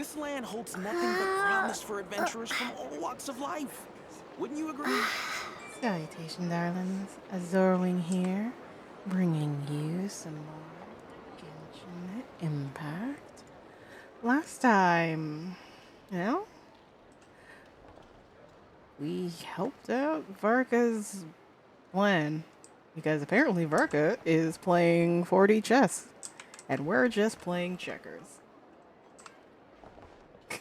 This land holds nothing but promise for adventurers from all walks of life. Wouldn't you agree? Salutation, darlings. Azorwing here, bringing you some more Genshin Impact. Last time, you know, we helped out Varka's plan. Because apparently Varka is playing 4D chess. And we're just playing checkers.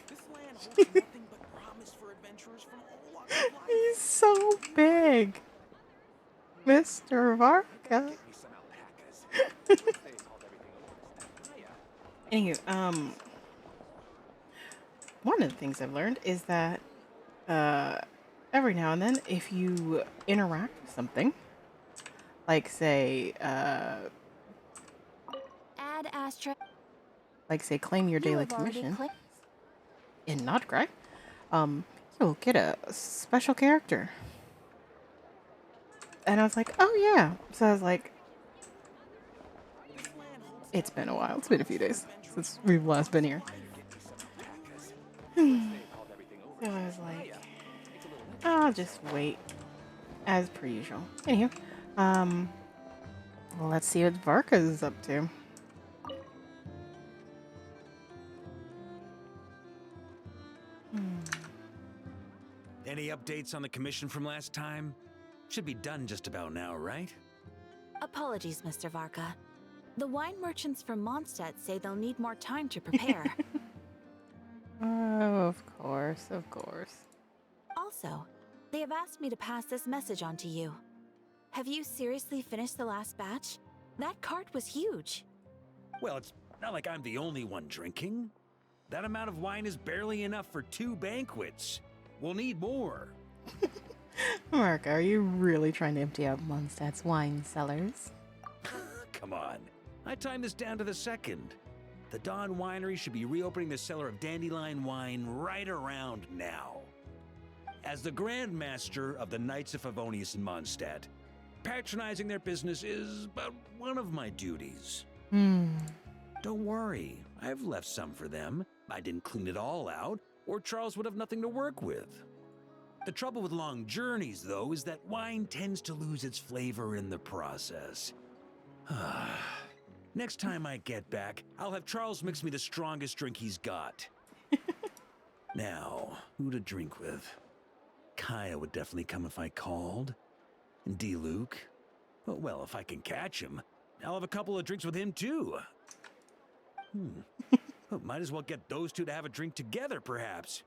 This land holds nothing but promise for adventurers from all walks of life. He's so big. Mr. Varka. Anywho, one of the things I've learned is that every now and then, if you interact with something, like say, Add asterisk. claim your daily commission in Notcry, you'll get a special character. And I was like, oh yeah. So I was like, it's been a while. It's been a few days since we've last been here. So I was like, I'll just wait, as per usual. Anywho, let's see what Varka's up to. Any updates on the commission from last time? Should be done just about now, right? Apologies, Mr. Varka. The wine merchants from Mondstadt say they'll need more time to prepare. Oh, of course, of course. Also, they have asked me to pass this message on to you. Have you seriously finished the last batch? That cart was huge. Well, it's not like I'm the only one drinking. That amount of wine is barely enough for 2 banquets. We'll need more. Mark, are you really trying to empty out Mondstadt's wine cellars? Come on. I timed this down to the second. The Dawn Winery should be reopening the cellar of dandelion wine right around now. As the Grand Master of the Knights of Favonius in Mondstadt, patronizing their business is but one of my duties. Don't worry, I've left some for them. I didn't clean it all out, or Charles would have nothing to work with. The trouble with long journeys, though, is that wine tends to lose its flavor in the process. Next time I get back, I'll have Charles mix me the strongest drink he's got. Now, who to drink with? Kaya would definitely come if I called. And D-Luke? Oh, well, if I can catch him, I'll have a couple of drinks with him, too. Well, might as well get those two to have a drink together, perhaps.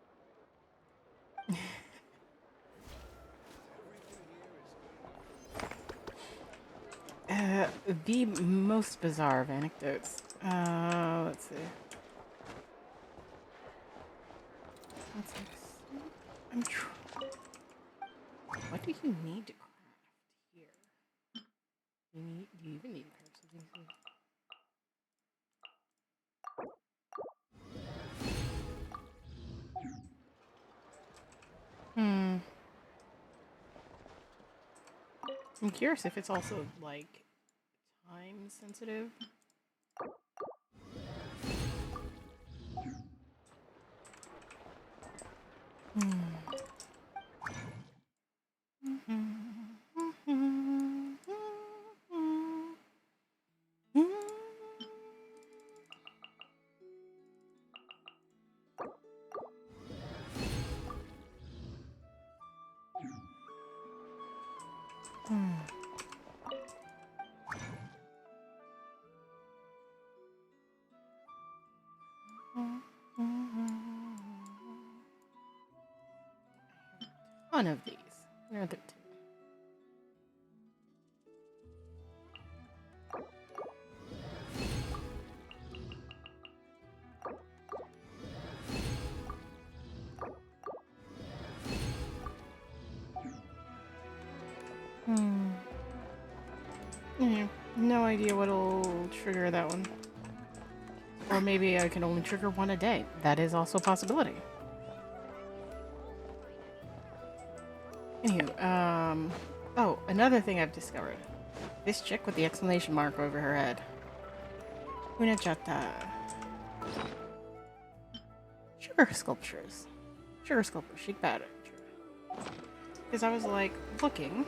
The most bizarre of anecdotes. Let's see. What do you need to craft here? Do you even need parts of these? I'm curious if it's also, like, time sensitive. One of these. Where are the two? No idea what'll trigger that one. Or maybe I can only trigger one a day. That is also a possibility. Anywho, oh, another thing I've discovered. This chick with the exclamation mark over her head. Hunachata. sugar sculptures. Sugar sculpture, chic pattern. Because I was like looking,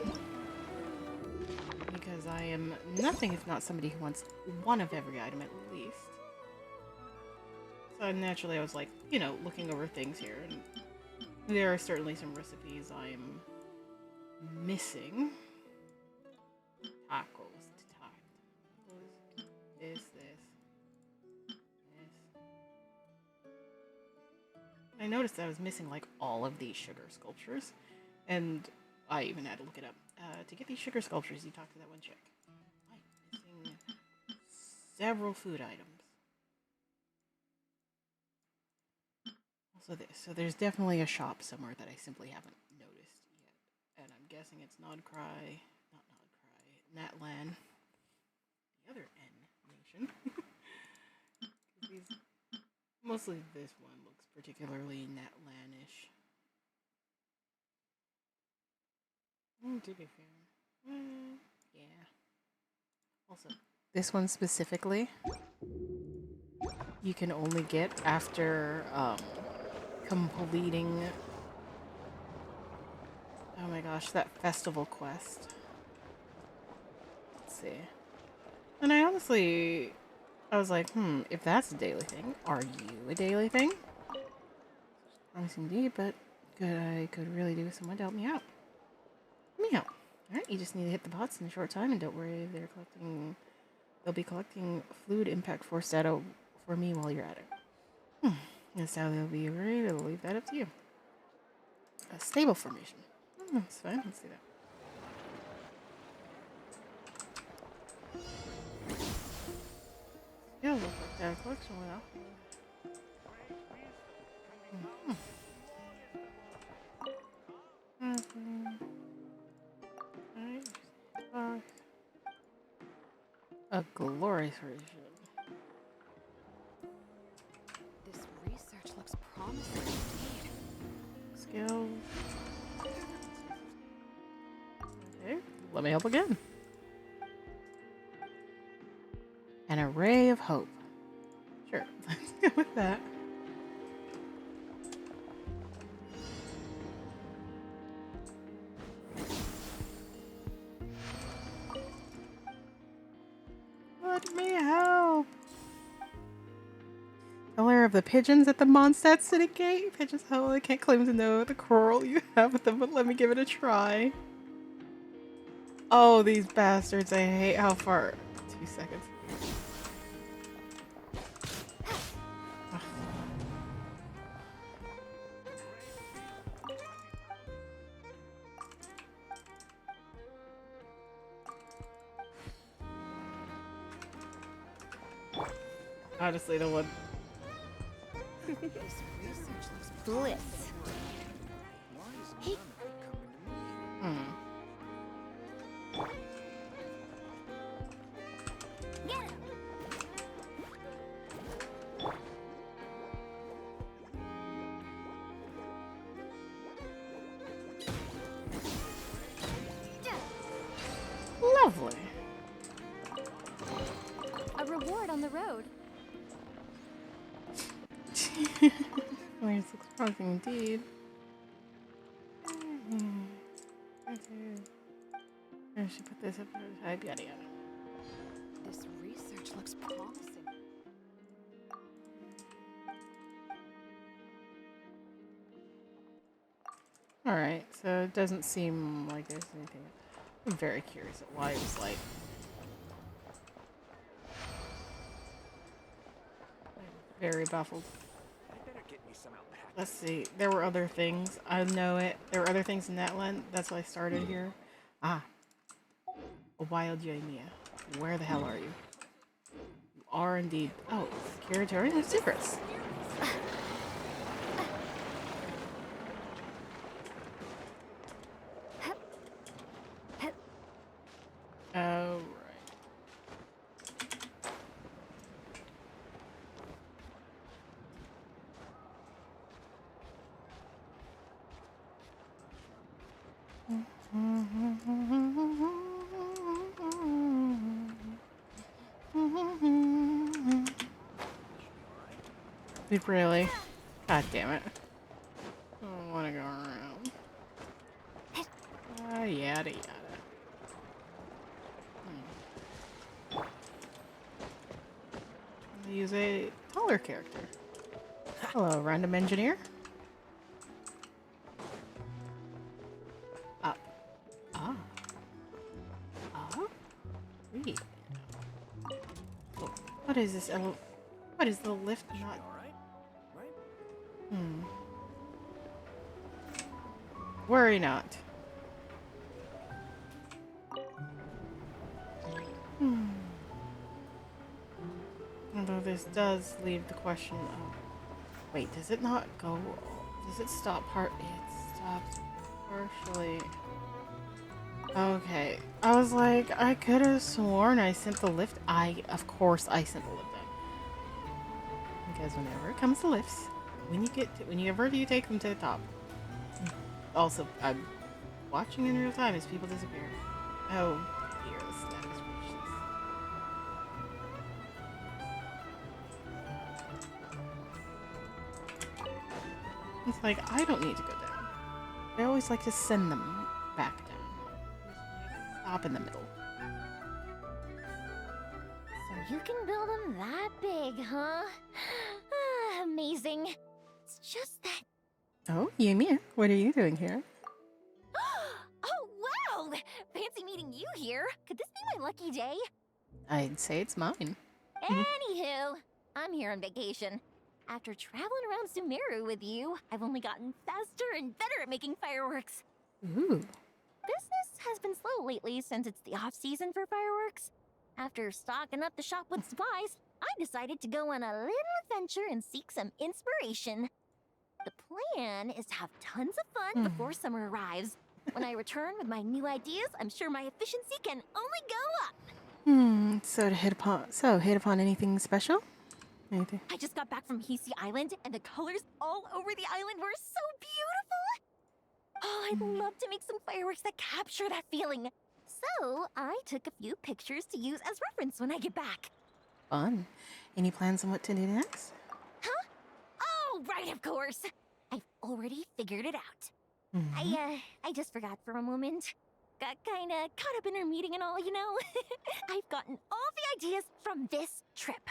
because I am nothing if not somebody who wants one of every item at least. So naturally I was like, you know, looking over things here, and there are certainly some recipes I am missing. Tacos. This. I noticed that I was missing like all of these sugar sculptures, and I even had to look it up. To get these sugar sculptures, you talk to that one chick. I'm missing several food items. Also this. So there's definitely a shop somewhere that I simply haven't noticed yet. And I'm guessing it's Natlan. The other N nation. Mostly this one looks particularly Natlanish. To be fair. Yeah. Also, this one specifically, you can only get after completing, oh my gosh, that festival quest. Let's see. And I honestly, I was like, if that's a daily thing, are you a daily thing? Promising indeed, but I could really do with someone to help me out. Help me out. Alright, you just need to hit the bots in a short time, and don't worry, they'll be collecting fluid impact force data for me while you're at it. That's how they'll be ready. I'll leave that up to you. A stable formation. That's fine, let's do that. Yeah, look like that collection went off. A glorious version. This research looks promising indeed. Skills. Okay, let me help again. An array of hope. Sure, let's go with that. Let me help. Aware of the pigeons at the Mondstadt City Gate. Pigeons, hell, I can't claim to know the quarrel you have with them, but let me give it a try. Oh, these bastards, I hate how far. 2 seconds. Honestly, the one. This research looks bliss. Hey. Get him. Lovely. A reward on the road. This looks promising indeed. I should put this up to the type, yada yada. This research looks promising. Alright, so it doesn't seem like there's anything. I'm very curious at why it was like. I'm very baffled. Let's see. There were other things. I know it. There were other things in that land. That's why I started here. Ah. A wild Yaemia. Where the hell are you? You are indeed. Oh, security and secrets. Oh, right. Really? God damn it. I don't want to go around. Yada yada. I'll use a taller character. Hello, random engineer. Up. Ah. Ah. Sweet. Oh, what is this? What is the lift not? Worry not. Although this does leave the question of, wait, does it not go? Does it stop part? It stops partially. Okay, I was like, I could have sworn I sent the lift. Of course, I sent the lift out. Because whenever it comes to lifts, whenever you take them to the top. Also, I'm watching in real time as people disappear. Oh, dear, the status reaches. It's like, I don't need to go down. I always like to send them back down. Stop in the middle. So you can build them that big, huh? Amazing. It's just that... Oh, Yumi, what are you doing here? Oh, wow! Fancy meeting you here. Could this be my lucky day? I'd say it's mine. Anywho, I'm here on vacation. After traveling around Sumeru with you, I've only gotten faster and better at making fireworks. Ooh. Business has been slow lately since it's the off-season for fireworks. After stocking up the shop with supplies, I decided to go on a little adventure and seek some inspiration. The plan is to have tons of fun before summer arrives. When I return with my new ideas, I'm sure my efficiency can only go up. So hit upon anything special? Anything? I just got back from Hisi Island, and the colors all over the island were so beautiful. Oh, I'd love to make some fireworks that capture that feeling. So I took a few pictures to use as reference when I get back. Fun. Any plans on what to do next? Huh? Oh, right, of course. I've already figured it out. I just forgot for a moment. Got kinda caught up in our meeting and all, you know? I've gotten all the ideas from this trip.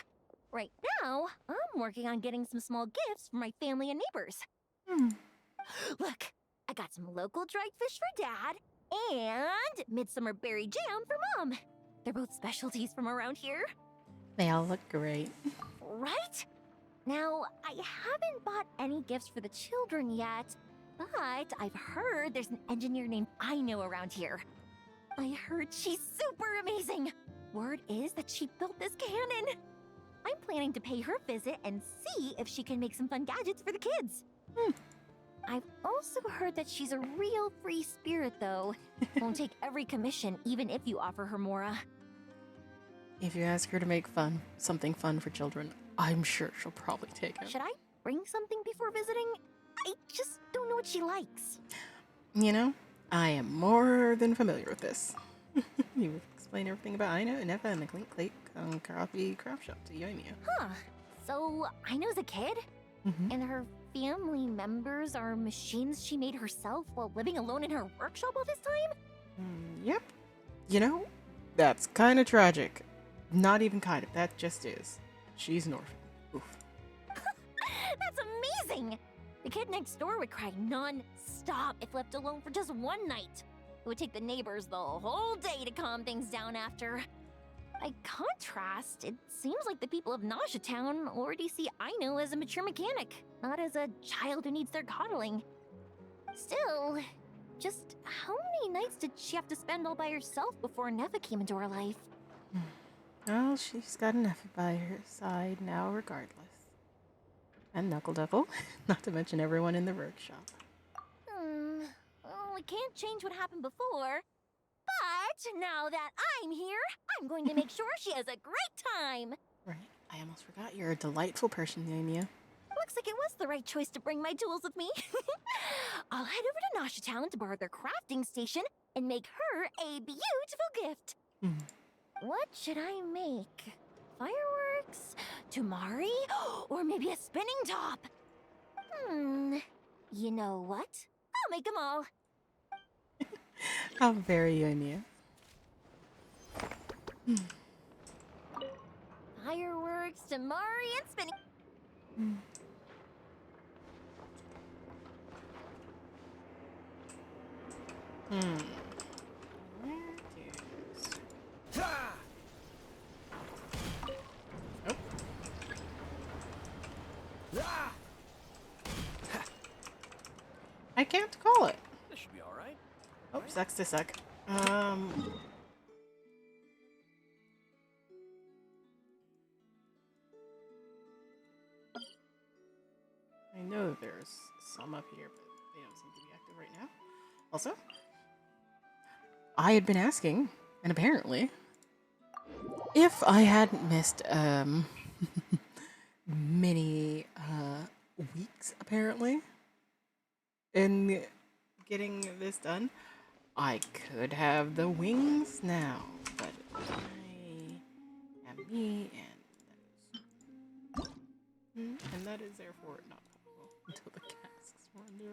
Right now, I'm working on getting some small gifts for my family and neighbors. Look, I got some local dried fish for Dad and midsummer berry jam for Mom. They're both specialties from around here. They all look great. Right? Now, I haven't bought any gifts for the children yet, but I've heard there's an engineer named Aino around here. I heard she's super amazing. Word is that she built this cannon. I'm planning to pay her a visit and see if she can make some fun gadgets for the kids. I've also heard that she's a real free spirit, though. Won't take every commission, even if you offer her Mora. If you ask her to make something fun for children, I'm sure she'll probably take it. Should I bring something before visiting? I just don't know what she likes. You know, I am more than familiar with this. You explain everything about Aina and Eva and the Clink Clink coffee craft shop to Yoimiya. Huh. So, Aino's a kid? And her family members are machines she made herself while living alone in her workshop all this time? Yep. You know, that's kind of tragic. Not even kind of, that just is. She's an orphan. Oof. That's amazing! The kid next door would cry non-stop if left alone for just one night. It would take the neighbors the whole day to calm things down after. By contrast, it seems like the people of Nausea Town already see Aino as a mature mechanic, not as a child who needs their coddling. Still, just how many nights did she have to spend all by herself before Neva came into her life? Well, she's got enough by her side now regardless. And Knuckle Duckle, not to mention everyone in the workshop. Well, we can't change what happened before. But now that I'm here, I'm going to make sure she has a great time. Right. I almost forgot you're a delightful person, Yoimiya. Looks like it was the right choice to bring my tools with me. I'll head over to Nausea Town to borrow their crafting station and make her a beautiful gift. What should I make? Fireworks? Tumari? Or maybe a spinning top? You know what? I'll make them all. How very Anya. Fireworks, Tamari, and spinning. Where is... Oh. I can't call it. This should be all right. Oh, sucks to suck. I know there's some up here, but they don't seem to be active right now. Also, I had been asking, and apparently, if I hadn't missed many weeks, apparently, in getting this done, I could have the wings now, but I am me, and that is therefore not possible until the casks run dry.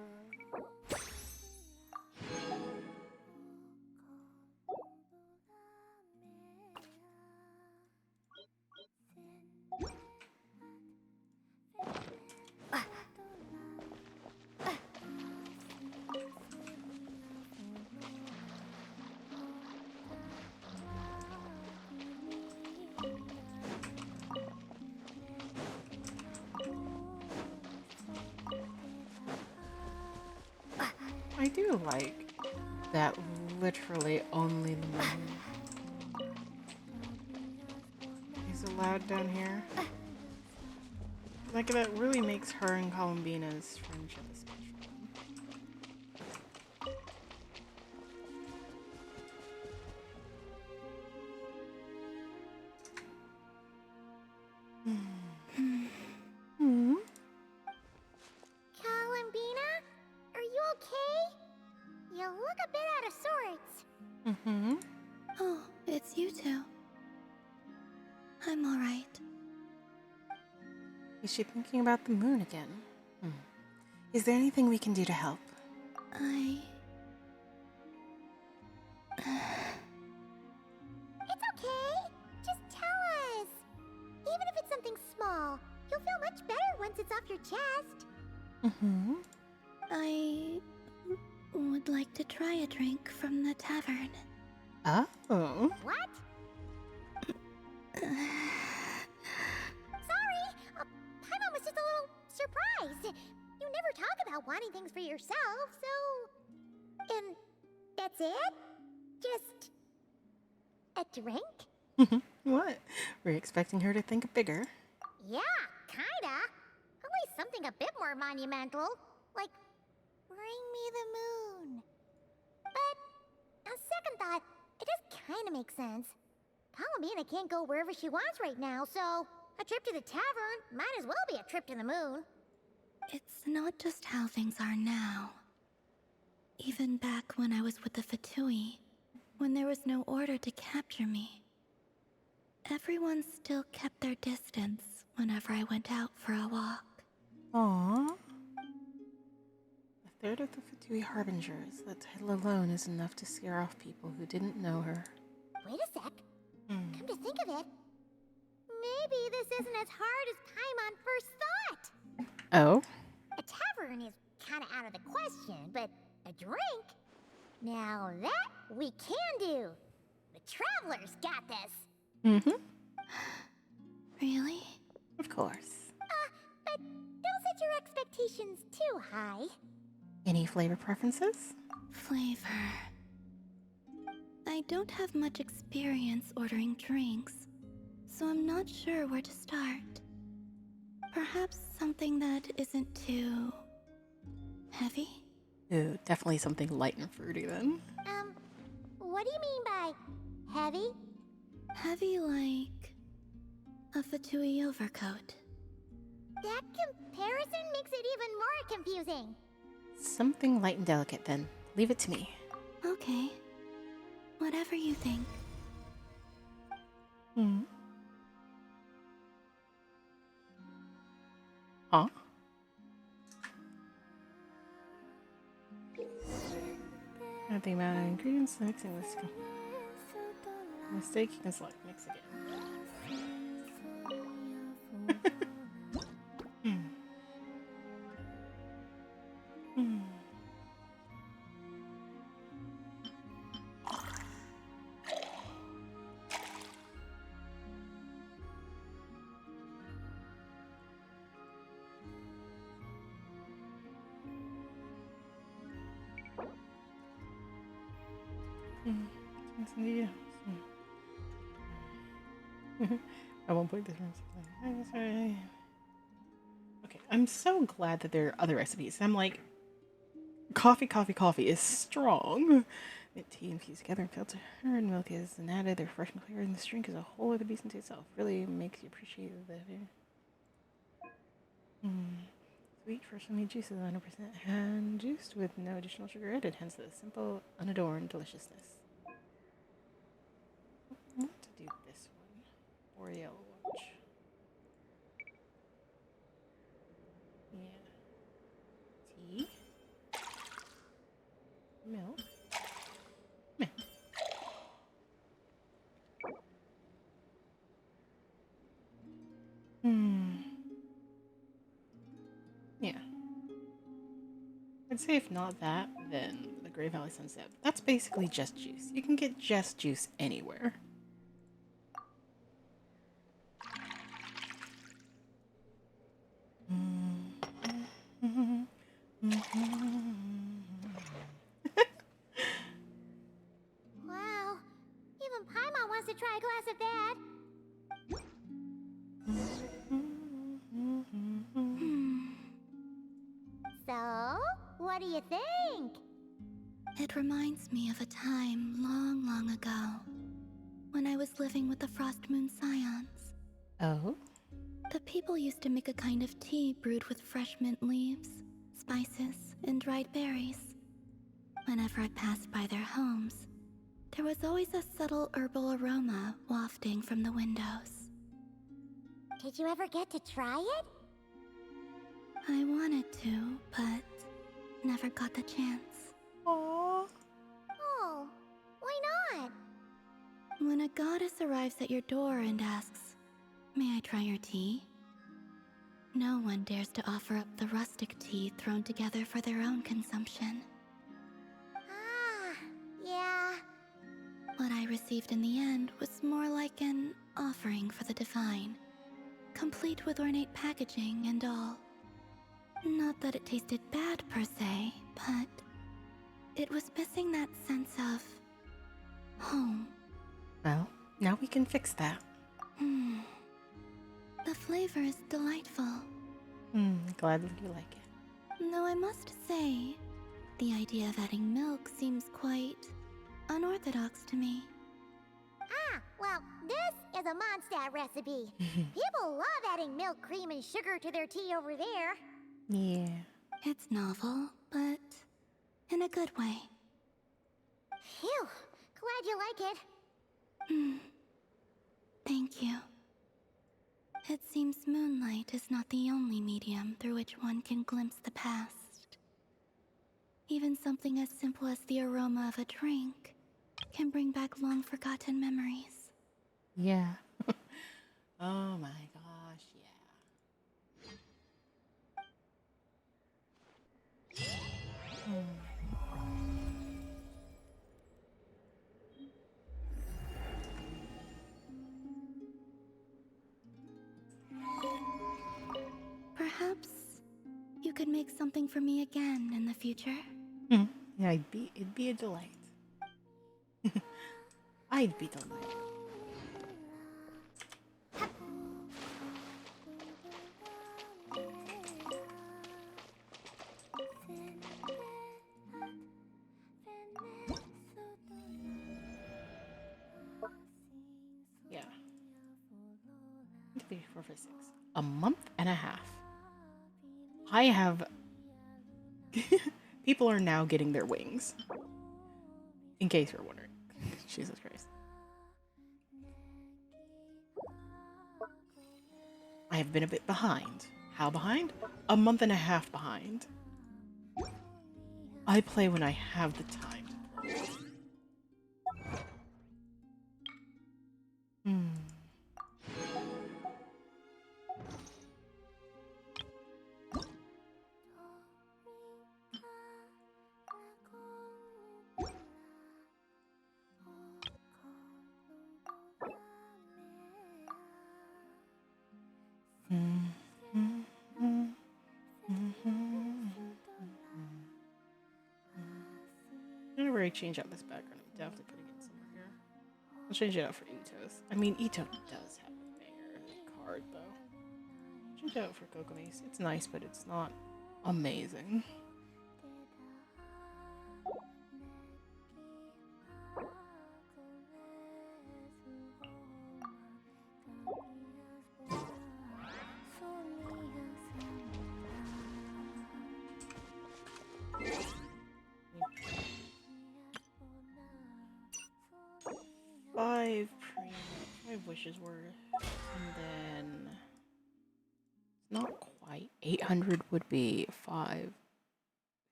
I do like that literally only the moon is allowed down here. Like, that really makes her and Columbina's friendship a special one. Columbina, are you okay? You look a bit out of sorts. Oh, it's you two. I'm alright. Is she thinking about the moon again? Is there anything we can do to help? It's okay. Just tell us. Even if it's something small, you'll feel much better once it's off your chest. I would like to try a drink from the tavern. Oh. What? Sorry. Paimon was just a little surprised. You never talk about wanting things for yourself, so... And that's it? Just... a drink? What? Were you expecting her to think bigger? Yeah, kinda. At least something a bit more monumental. Like, bring me the moon. But, on second thought, it does kinda make sense. Columbina can't go wherever she wants right now, so a trip to the tavern might as well be a trip to the moon. It's not just how things are now. Even back when I was with the Fatui, when there was no order to capture me, everyone still kept their distance whenever I went out for a walk. Aww. A third of the Fatui Harbingers. That title alone is enough to scare off people who didn't know her. Wait a sec. Come to think of it, maybe this isn't as hard as Paimon first thought. Oh? A tavern is kinda out of the question, but a drink? Now that we can do. The Travelers got this. Really? Of course. But don't set your expectations too high. Any flavor preferences? Flavor. I don't have much experience ordering drinks, so I'm not sure where to start. Perhaps something that isn't too... heavy? Ooh, definitely something light and fruity then. What do you mean by heavy? Heavy like... a Fatui overcoat. That comparison makes it even more confusing. Something light and delicate then. Leave it to me. Okay. Whatever you think. Huh? At the amount of ingredients mixing this mistake, you can select mix again. Yeah. I won't put this one. Okay, I'm so glad that there are other recipes. I'm like, coffee is strong. Mint tea infused together and filtered and milk is an added refreshing flavor, and this drink is a whole other beast into itself. Really makes you appreciate the sweet, freshly made juice is 100% hand juiced with no additional sugar added, hence the simple, unadorned deliciousness. I want to do this one. Oreo watch. Yeah. Tea. Milk. Milk. Yeah. I'd say if not that, then the Grey Valley Sunset. That's basically just juice. You can get just juice anywhere. Wow, even Paimon wants to try a glass of that. So, what do you think? It reminds me of a time long, long ago when I was living with the Frost Moon Scions. Oh? The people used to make a kind of tea brewed with fresh mint leaves, spices, and dried berries. Whenever I passed by their homes, there was always a subtle herbal aroma wafting from the windows. Did you ever get to try it? I wanted to, but never got the chance. Aww. Oh, why not? When a goddess arrives at your door and asks, "May I try your tea?" no one dares to offer up the rustic tea thrown together for their own consumption. Ah, yeah. What I received in the end was more like an offering for the divine, complete with ornate packaging and all. Not that it tasted bad per se, but it was missing that sense of home. Well, now we can fix that. The flavor is delightful. Glad that you like it. Though I must say, the idea of adding milk seems quite unorthodox to me. Ah, well, this is a Mondstadt recipe. People love adding milk, cream, and sugar to their tea over there. Yeah. It's novel, but in a good way. Phew, glad you like it. Thank you. It seems moonlight is not the only medium through which one can glimpse the past. Even something as simple as the aroma of a drink can bring back long-forgotten memories. Yeah. Oh my gosh, yeah. Perhaps you could make something for me again in the future? Yeah, it'd be a delight. I'd be delighted. Yeah. 3, 4, 5, 6. A month and a half. I have... People are now getting their wings. In case you're wondering. Jesus Christ. I have been a bit behind. How behind? A month and a half behind. I play when I have the time to play. whenever I change out this background, I'm definitely putting it somewhere here. I'll change it out for Ito's. I mean, Ito does have a banger card, though. Change it out for Kokomi's. It's nice, but it's not amazing. Five wishes worth, and then not quite 800 would be 5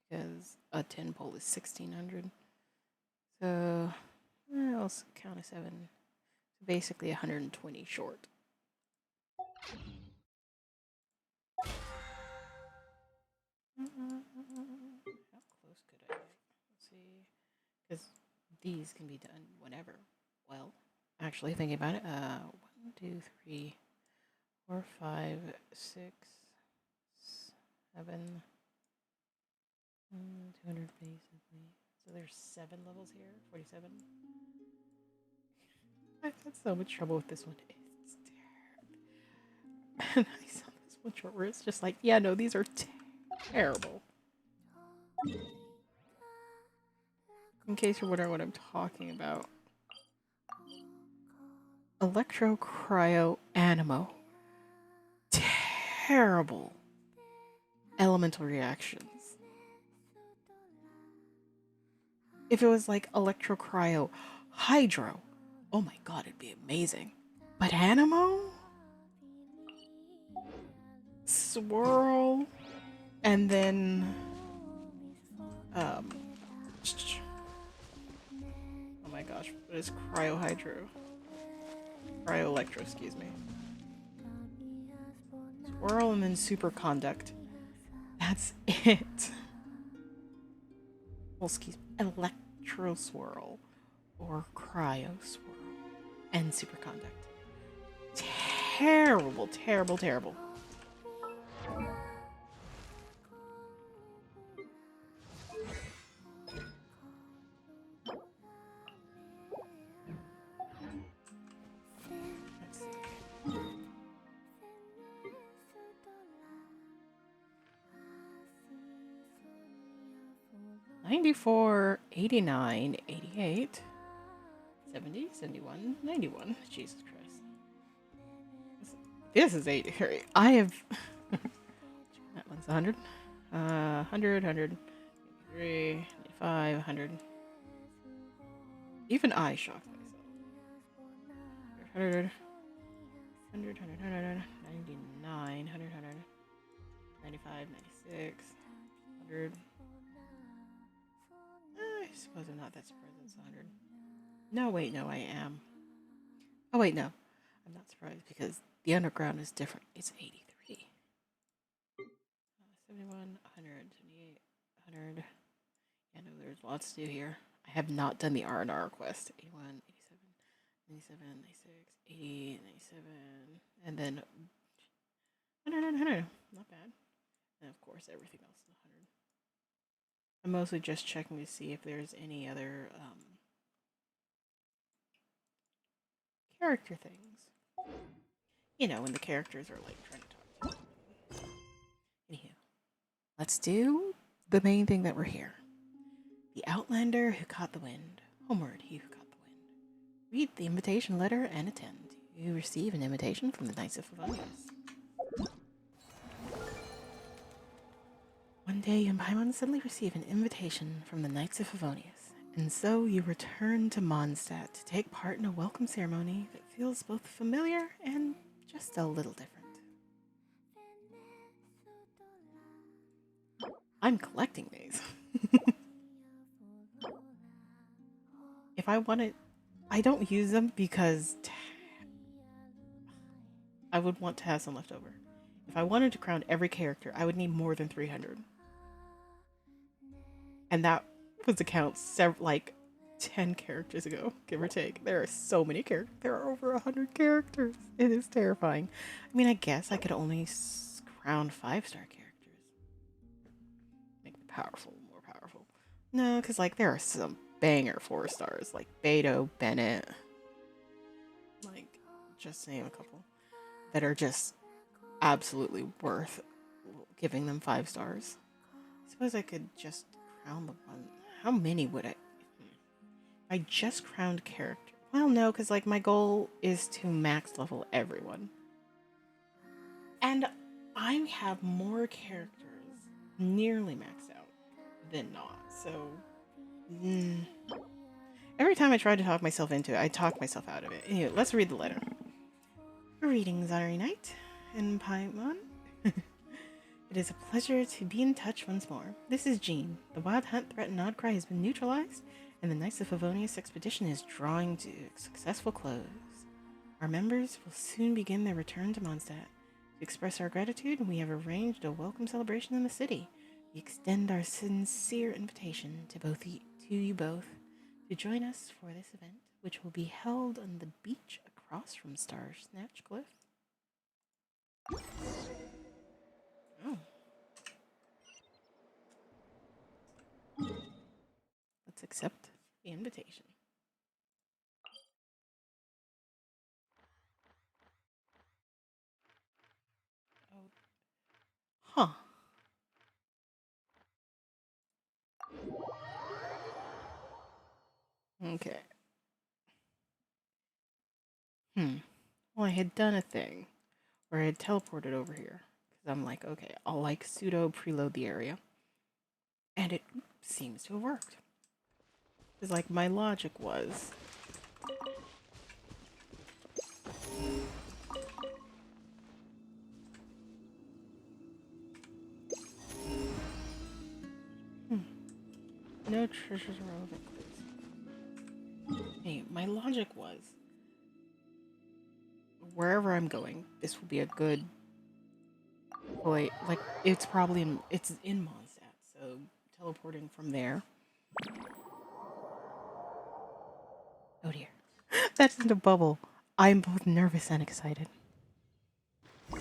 because a 10 pole is 1600. So I'll count a 7. Basically 120 short. How close could I get? Let's see, because these can be done whenever. Well, actually thinking about it, 1, 2, 3, 4, 5, 6, 7, 200 basically. So there's 7 levels here, 47. I've had so much trouble with this one. It's terrible. And I saw this one short where it's just like, yeah, no, these are terrible. In case you're wondering what I'm talking about. Electro Cryo Animo. Terrible elemental reactions. If it was like Electro Cryo Hydro, oh my god, it'd be amazing. But Animo? Swirl. And then oh my gosh, what is Cryo Hydro? Cryo Electro, excuse me. Swirl and then Superconduct. That's it. Well, excuse me. Electro Swirl or Cryo Swirl and Superconduct. Terrible, terrible, terrible. $94, $89, $88, $70, $71, $91. Jesus Christ. This is 80. I have... that one's 100. 100, 100, 3, 95, 100. Even I shocked myself. 100, 100, 100, 100, 99, 100, 100, 95, 96, 100. I suppose I'm not that surprised it's 100. No, wait, no, I am. Oh, wait, no. I'm not surprised because the underground is different. It's 83. 71, 100, 78, 100. I know there's lots to do here. I have not done the R&R quest. 81, 87, 97, 96, 80, 97, and then 100, 100. Not bad. And of course, everything else is 100. I'm mostly just checking to see if there's any other character things. You know, when the characters are like trying to talk to you. Anywho, let's do the main thing that we're here. The Outlander who caught the wind. Homeward, he who caught the wind. Read the invitation letter and attend. You receive an invitation from the Knights of Favonius. One day, Paimon suddenly received an invitation from the Knights of Favonius, and so you return to Mondstadt to take part in a welcome ceremony that feels both familiar and just a little different. I'm collecting these. If I wanted, I don't use them because I would want to have some left over. If I wanted to crown every character, I would need more than 300. And that was a count like 10 characters ago, give or take. There are so many characters. There are over 100 characters. It is terrifying. I mean, I guess I could only crown 5-star characters. Make them powerful, more powerful. No, because like there are some banger 4 stars, like Beto, Bennett, like just name a couple that are just absolutely worth giving them 5 stars. I suppose I could just crown the one. How many would I? I just crowned character. Well, no, because like my goal is to max level everyone. And I have more characters nearly maxed out than not. So every time I try to talk myself into it, I talk myself out of it. Anyway, let's read the letter. Greetings, Honorary Knight and Paimon. It is a pleasure to be in touch once more. This is Jean. The wild hunt threatened Oddcry has been neutralized, and the Knights of Favonius expedition is drawing to a successful close. Our members will soon begin their return to Mondstadt. To express our gratitude, we have arranged a welcome celebration in the city. We extend our sincere invitation to you both to join us for this event, which will be held on the beach across from Star Snatch Cliff. Oh. Let's accept the invitation. Oh. Huh. Okay. Well, I had done a thing where I had teleported over here. Because I'm like, okay, I'll like pseudo preload the area. And it seems to have worked. Because like my logic was... No treasures are relevant clues. Hey, my logic was... Wherever I'm going, this will be a good... Wait, like, it's probably it's in Mondstadt, so teleporting from there. Oh dear. That's in the bubble. I'm both nervous and excited. Oh.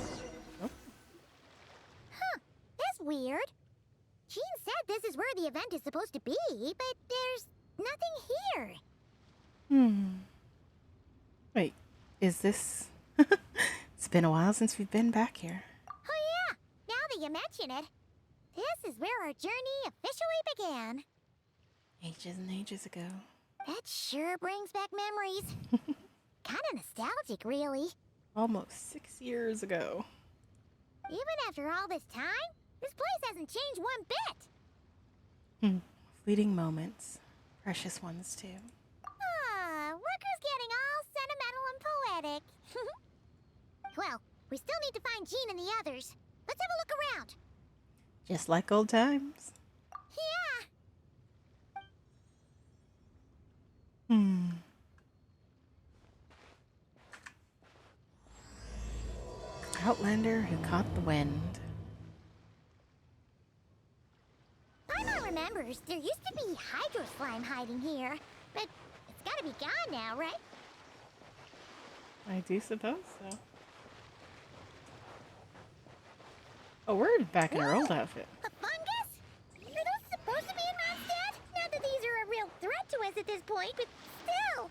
Huh, that's weird. Jean said this is where the event is supposed to be, but there's nothing here. Wait, is this... It's been a while since we've been back here. Oh yeah, now that you mention it, this is where our journey officially began. Ages and ages ago. That sure brings back memories. Kinda nostalgic, really. Almost 6 years ago. Even after all this time, this place hasn't changed one bit. Fleeting moments. Precious ones, too. Look who's getting all sentimental and poetic. Well, we still need to find Jean and the others. Let's have a look around. Just like old times. Yeah. Outlander who caught the wind. Paimon remembers there used to be hydro slime hiding here, but it's gotta be gone now, right? I do suppose so. Oh, we're back in our old outfit. A fungus? Are those supposed to be in Mondstadt? Not that these are a real threat to us at this point, but still.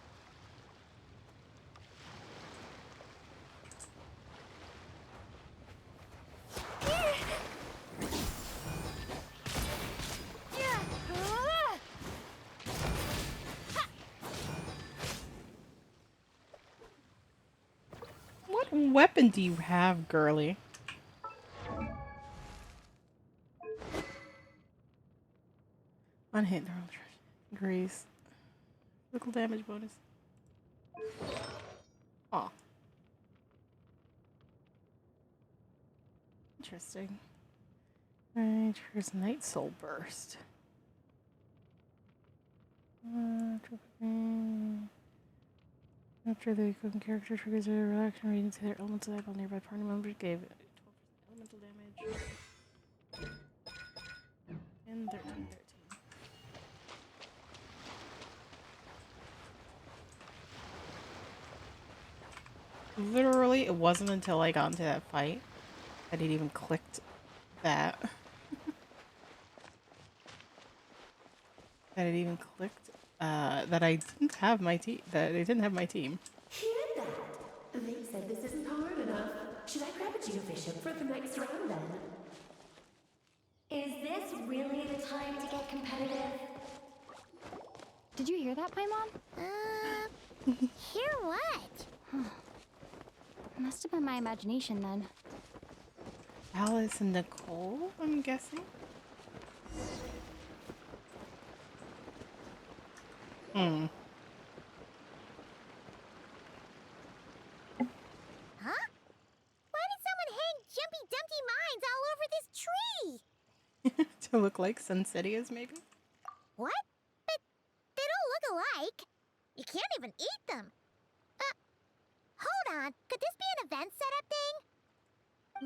What weapon do you have, girly? Unhit neural Grease. Critical damage bonus. Aw. Interesting. Alright, here's Night Soul Burst. After the equivalent character triggers a reaction reading to their elemental attack, all nearby party members gave 12% elemental damage. And 13. Literally, it wasn't until I got into that fight that it even clicked that. that I didn't have my team. That I didn't have my team. Hear that? They said this isn't hard enough. Should I grab a geobishop for the next round then? Is this really the time to get competitive? Did you hear that, Paimon? Hear what? Must have been my imagination then. Alice and Nicole, I'm guessing. Huh? Why did someone hang Jumpy Dumpty mines all over this tree? To look like Sunsetias, maybe? What? But they don't look alike. You can't even eat them. Hold on. Could this be an event setup thing?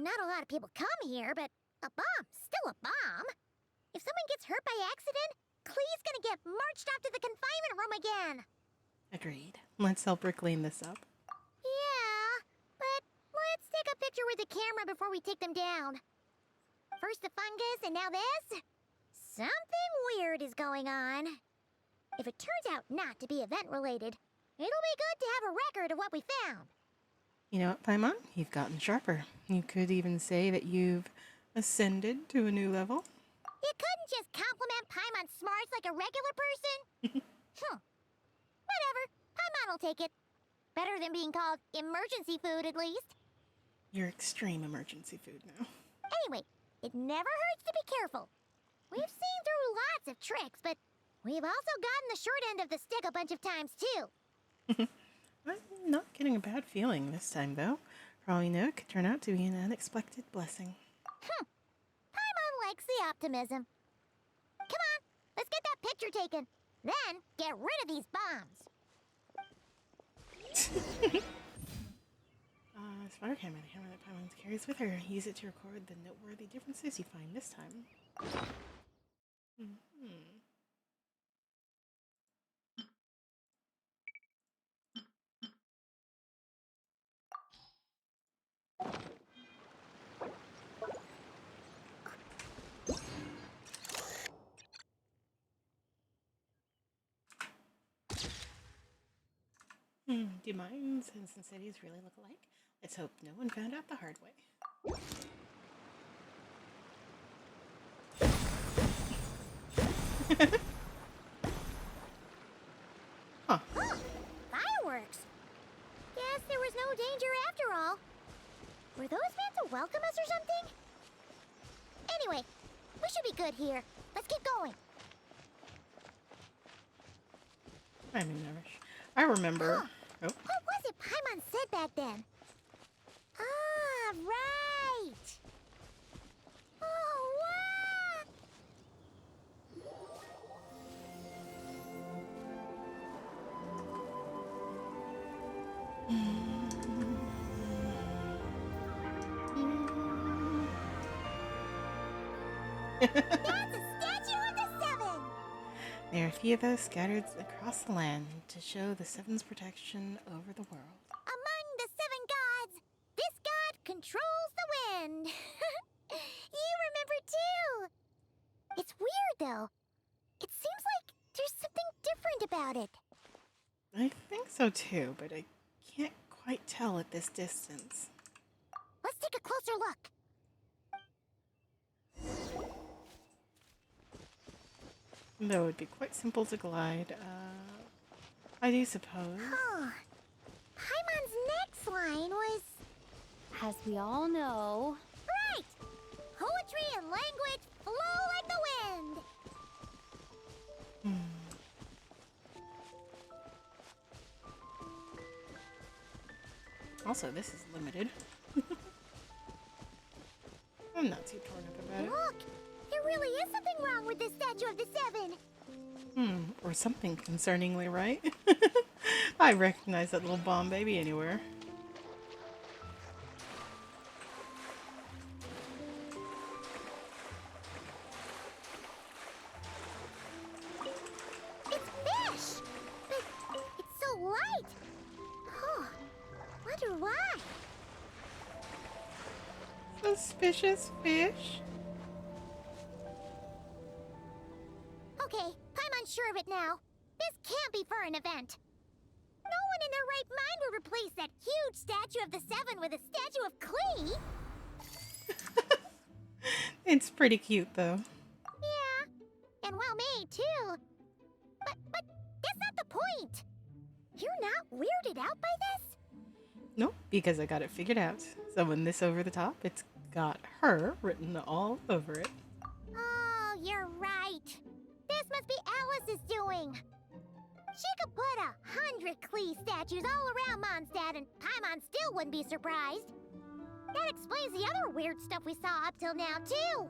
Not a lot of people come here, but a bomb's still a bomb. If someone gets hurt by accident, Clee's gonna get marched off to the confinement room again. Agreed. Let's help her clean this up. Yeah, but let's take a picture with the camera before we take them down. First the fungus, and now this? Something weird is going on. If it turns out not to be event-related, it'll be good to have a record of what we found. You know what, Paimon? You've gotten sharper. You could even say that you've ascended to a new level. You couldn't just compliment Paimon's smarts like a regular person? Whatever. Paimon will take it. Better than being called emergency food, at least. You're extreme emergency food now. Anyway, it never hurts to be careful. We've seen through lots of tricks, but we've also gotten the short end of the stick a bunch of times, too. I'm not getting a bad feeling this time, though. For all you know, it could turn out to be an unexpected blessing. Paimon likes the optimism. Come on, let's get that picture taken. Then, get rid of these bombs. Spotter camera, the camera that Paimon carries with her. Use it to record the noteworthy differences you find this time. Do mines and Sin Cities really look alike? Let's hope no one found out the hard way. Huh. Fireworks. Guess there was no danger after all. Were those meant to welcome us or something? Anyway, we should be good here. Let's keep going. I'm in no rush. I remember. Oh. What was it Paimon said back then? Ah, right. Oh, wow. That's a statue of the Seven! There are a few of those scattered across the land to show the Seven's protection over the world. Among the 7 gods, this god controls the wind. You remember too. It's weird though. It seems like there's something different about it. I think so too, but I can't quite tell at this distance. Let's take a closer look. Though it would be quite simple to glide, I do suppose. Oh, Paimon's next line was As we all know, right. Poetry and language flow like the wind. Also, this is limited. I'm not too torn up about it. Look, there really is something wrong with this statue of the 7. Or something concerningly right. I recognize that little bomb baby anywhere. It's fish, but it's so light. Oh, wonder why. Suspicious fish. Okay, Paimon's sure of it now. This be for an event. No one in their right mind would replace that huge statue of the Seven with a statue of Klee. It's pretty cute, though. Yeah, and well made too. But that's not the point. You're not weirded out by this? Nope, because I got it figured out. So when this over the top, it's got her written all over it. Oh, you're right. This must be Alice's doing. She could put 100 Klee statues all around Mondstadt and Paimon still wouldn't be surprised. That explains the other weird stuff we saw up till now, too.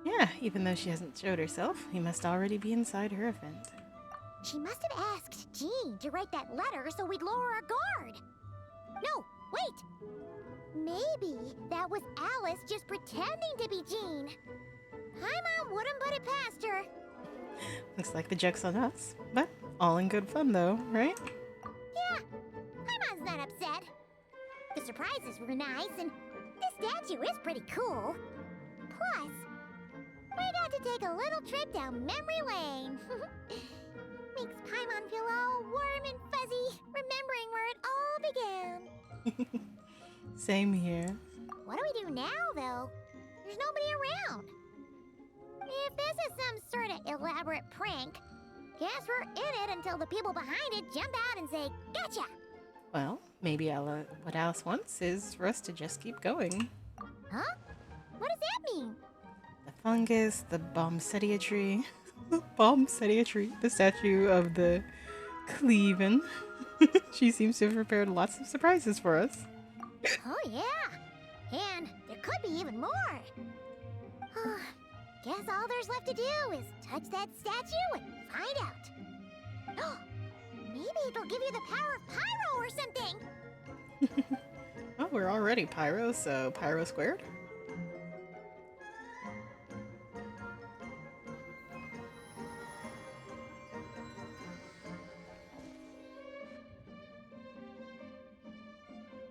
Yeah, even though she hasn't showed herself, he must already be inside her event. She must have asked Jean to write that letter so we'd lower our guard. No, wait. Maybe that was Alice just pretending to be Jean. Paimon wouldn't put it past her. Looks like the joke's on us, but all in good fun though, right? Yeah, Paimon's not upset. The surprises were nice, and this statue is pretty cool. Plus, we got to take a little trip down memory lane. Makes Paimon feel all warm and fuzzy, remembering where it all began. Same here. What do we do now, though? There's nobody around. If this is some sort of elaborate prank, guess we're in it until the people behind it jump out and say, "Gotcha!" Well, maybe what Alice wants is for us to just keep going. Huh? What does that mean? The fungus, the Bombsetia tree. The Bombsetia tree. The statue of the Cleaven. She seems to have prepared lots of surprises for us. Oh, yeah. And there could be even more. Guess all there's left to do is touch that statue and find out. Maybe it'll give you the power of Pyro or something. Oh, we're already Pyro, so Pyro squared.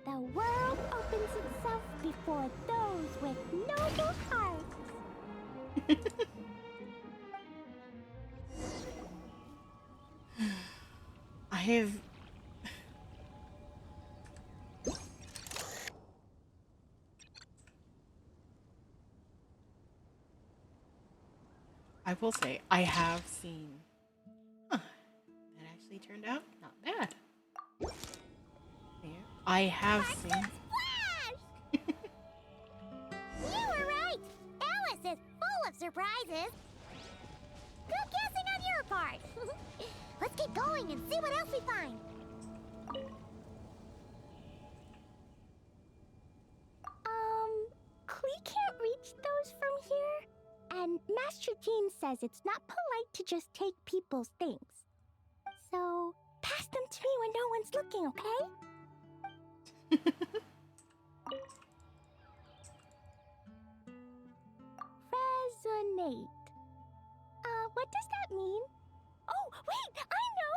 The world opens itself before those with noble hearts. I will say, I have seen. Huh, that actually turned out not bad. There. I have seen. Splash! You were right. Alice is full of surprises. Good guessing on your part. Let's keep going and see what else we find. Klee can't reach those from here. And Master Jean says it's not polite to just take people's things. So, pass them to me when no one's looking, okay? Resonate. What does that mean? Oh, wait! I know!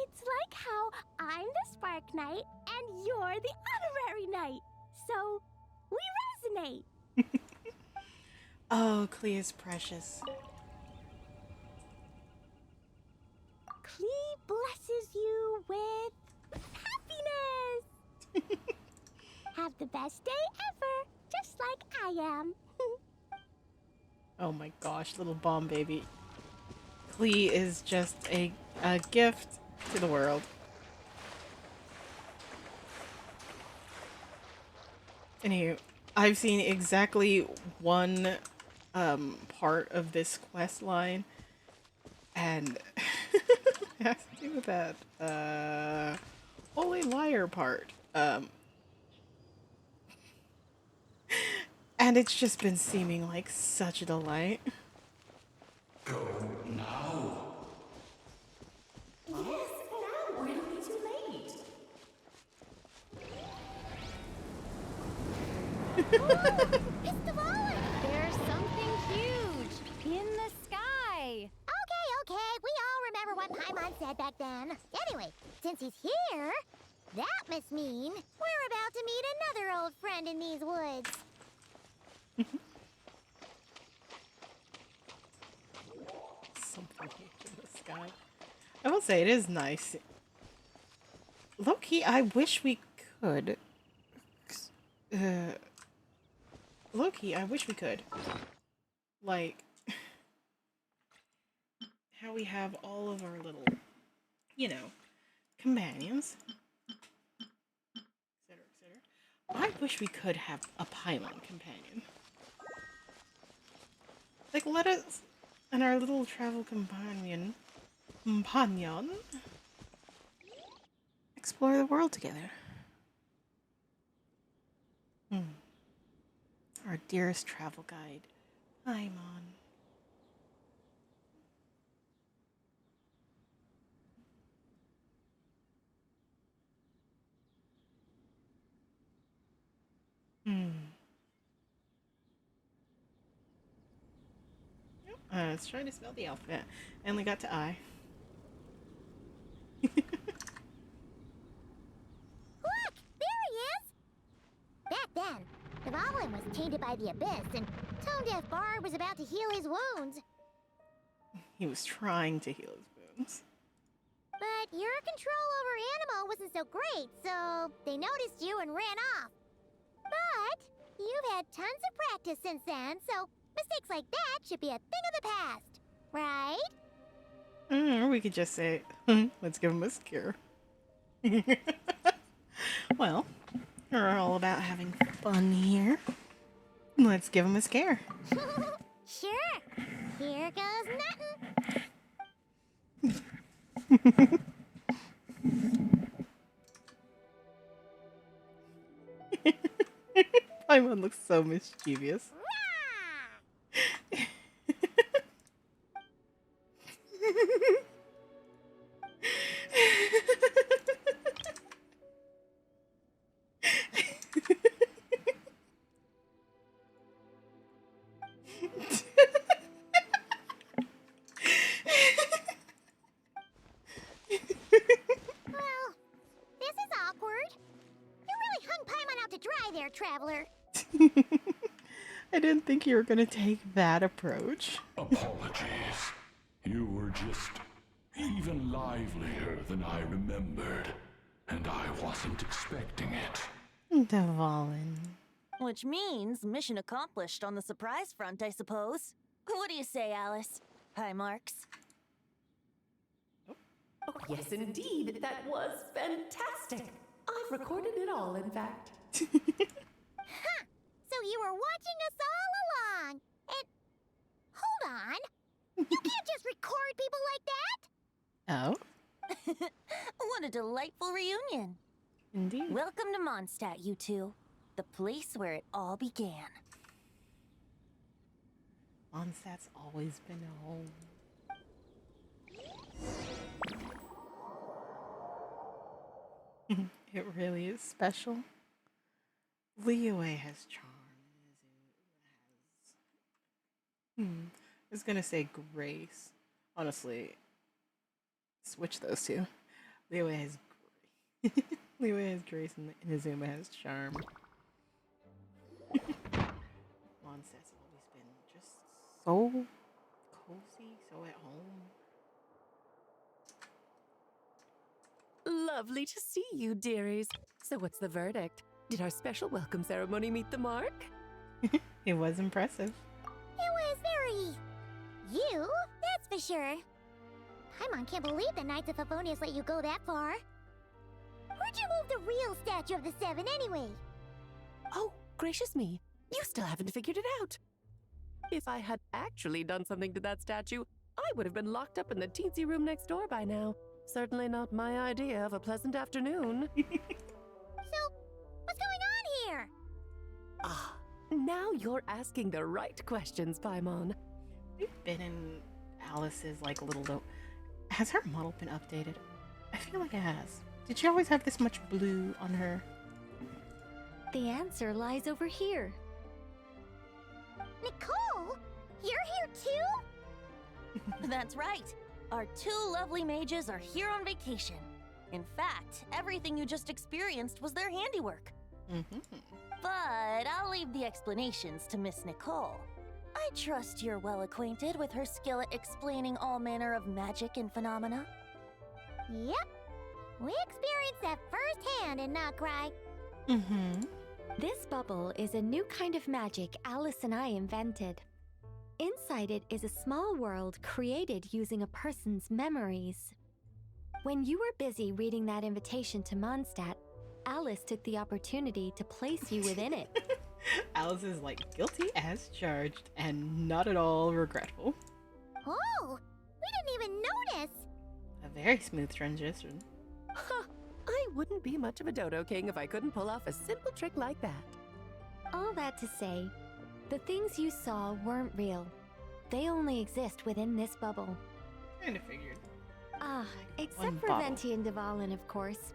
It's like how I'm the Spark Knight and you're the Honorary Knight. So, we resonate. Oh, Klee is precious. Klee blesses you with happiness. Have the best day ever, just like I am. Oh my gosh, little bomb baby. Klee is just a gift to the world. Anywho, I've seen exactly one part of this quest line, and it has to do with that Holy Liar part. And it's just been seeming like such a delight. Go now. Yes, now, or it'll be too late. Pistovala! There's something huge in the sky. Okay, we all remember what Paimon said back then. Anyway, since he's here, that must mean we're about to meet another old friend in these woods. Something huge in the sky. I will say it is nice. Low-key, I wish we could. Low-key, I wish we could. Like, how we have all of our little, you know, companions, etc., etc. I wish we could have a Paimon companion. Like, let us and our little travel companion explore the world together. Our dearest travel guide, Paimon. I was trying to spell the alphabet. I only got to I. Look! There he is! Back then, the Goblin was tainted by the Abyss, and Tone Deaf Bard was about to heal his wounds. He was trying to heal his wounds. But your control over Animo wasn't so great, so they noticed you and ran off. But you've had tons of practice since then, so mistakes like that should be a thing of the past, right? Or we could just say, let's give him a scare. Well, we're all about having fun here. Let's give him a scare. Sure. Here goes nothing. Paimon looks so mischievous. Well, this is awkward. You really hung Paimon out to dry there, Traveler. I didn't think you were gonna take that approach. Apologies. You were just even livelier than I remembered, and I wasn't expecting it. Dvalin. Which means mission accomplished on the surprise front, I suppose. What do you say, Alice? Hi, Marks. Oh, yes, indeed. That was fantastic. I've recorded it all, in fact. Huh! So you were watching us all along. And hold on. You can't just record people like that. Oh, What a delightful reunion. indeed. Welcome to Mondstadt, you two. The place where it all began. Mondstadt's always been a home. It really is special. Liyue has charm. I was gonna say grace. Honestly, switch those two. Liyue has grace. Liyue has grace and Inazuma has charm. Mondstadt's always been just so cozy, so at home. Lovely to see you, dearies. So what's the verdict? Did our special welcome ceremony meet the mark? It was impressive. It was very... you, that's for sure. Paimon can't believe the Knights of Favonius let you go that far. Where'd you move the real statue of the Seven anyway? Oh, gracious me. You still haven't figured it out. If I had actually done something to that statue, I would have been locked up in the teensy room next door by now. Certainly not my idea of a pleasant afternoon. So, what's going on here? Ah, now you're asking the right questions, Paimon. We've been in Alice's little. Has her model been updated? I feel like it has. Did she always have this much blue on her? The answer lies over here. Nicole? You're here too? That's right. Our two lovely mages are here on vacation. In fact, everything you just experienced was their handiwork. But I'll leave the explanations to Miss Nicole. I trust you're well acquainted with her skill at explaining all manner of magic and phenomena. Yep. We experienced that firsthand in Notcry. Mm-hmm. This bubble is a new kind of magic Alice and I invented. Inside it is a small world created using a person's memories. When you were busy reading that invitation to Mondstadt, Alice took the opportunity to place you within it. Alice is like guilty as charged and not at all regretful. Oh, we didn't even notice. A very smooth transition. Huh. I wouldn't be much of a Dodo King if I couldn't pull off a simple trick like that. All that to say, the things you saw weren't real. They only exist within this bubble. Kind of figured. Ah, except One for bottle. Venti and Dvalin, of course.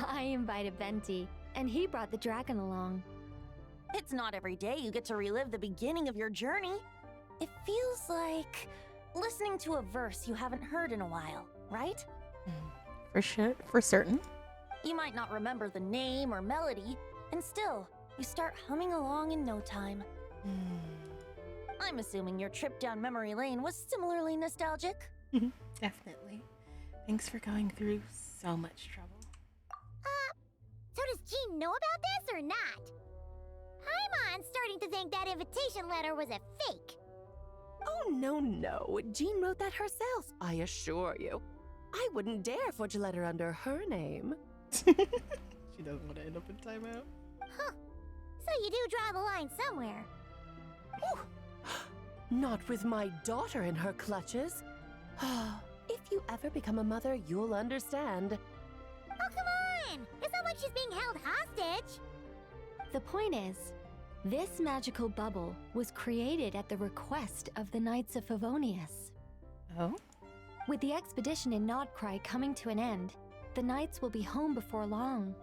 I invited Venti, and he brought the dragon along. It's not every day you get to relive the beginning of your journey. It feels like listening to a verse you haven't heard in a while, right? For sure, for certain. You might not remember the name or melody, and still, you start humming along in no time. I'm assuming your trip down memory lane was similarly nostalgic. Definitely. Thanks for going through so much trouble. So does Jean know about this or not? I'm starting to think that invitation letter was a fake. Oh, no. Jean wrote that herself, I assure you. I wouldn't dare forge a letter under her name. She doesn't want to end up in timeout. Huh. So you do draw the line somewhere. Not with my daughter in her clutches. If you ever become a mother, you'll understand. Oh, come on! It's not like she's being held hostage. The point is, this magical bubble was created at the request of the Knights of Favonius. Oh? With the expedition in Nodcry coming to an end, the Knights will be home before long.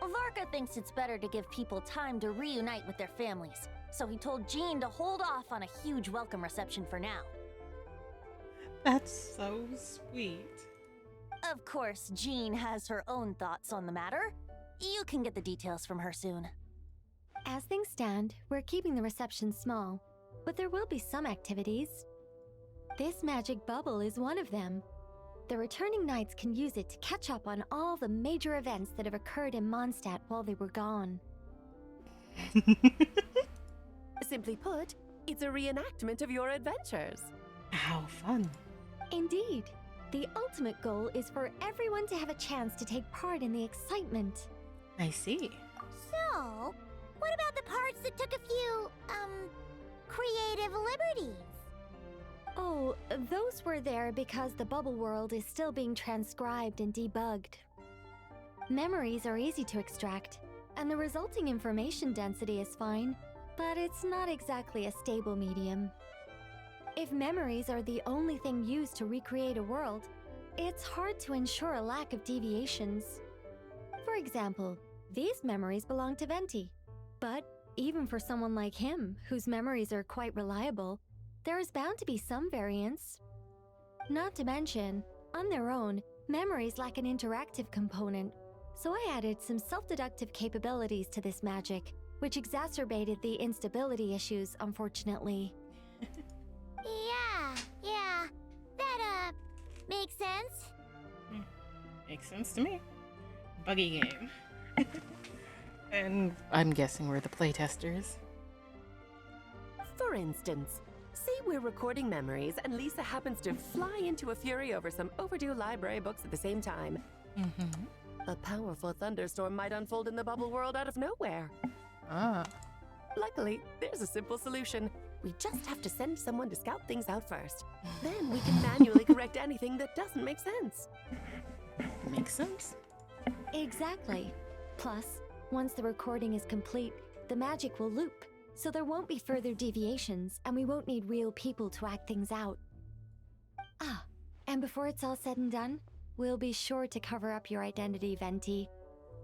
Varka thinks it's better to give people time to reunite with their families, so he told Jean to hold off on a huge welcome reception for now. That's so sweet. Of course, Jean has her own thoughts on the matter. You can get the details from her soon. As things stand, we're keeping the reception small, but there will be some activities. This magic bubble is one of them. The returning knights can use it to catch up on all the major events that have occurred in Mondstadt while they were gone. Simply put, it's a reenactment of your adventures. How fun. Indeed. The ultimate goal is for everyone to have a chance to take part in the excitement. I see. So, what about the parts that took a few, creative liberties? Oh, those were there because the bubble world is still being transcribed and debugged. Memories are easy to extract, and the resulting information density is fine, but it's not exactly a stable medium. If memories are the only thing used to recreate a world, it's hard to ensure a lack of deviations. For example, these memories belong to Venti, but even for someone like him, whose memories are quite reliable, there is bound to be some variance. Not to mention, on their own, memories lack an interactive component, so I added some self-deductive capabilities to this magic, which exacerbated the instability issues, unfortunately. Yeah, that, makes sense. Makes sense to me. Buggy game. And I'm guessing we're the playtesters. For instance, say we're recording memories and Lisa happens to fly into a fury over some overdue library books at the same time. A powerful thunderstorm might unfold in the bubble world out of nowhere. Ah. Luckily, there's a simple solution. We just have to send someone to scout things out first. Then we can manually correct anything that doesn't make sense. Makes sense. Exactly. Plus, once the recording is complete, the magic will loop, so there won't be further deviations, and we won't need real people to act things out. Ah, and before it's all said and done, we'll be sure to cover up your identity, Venti.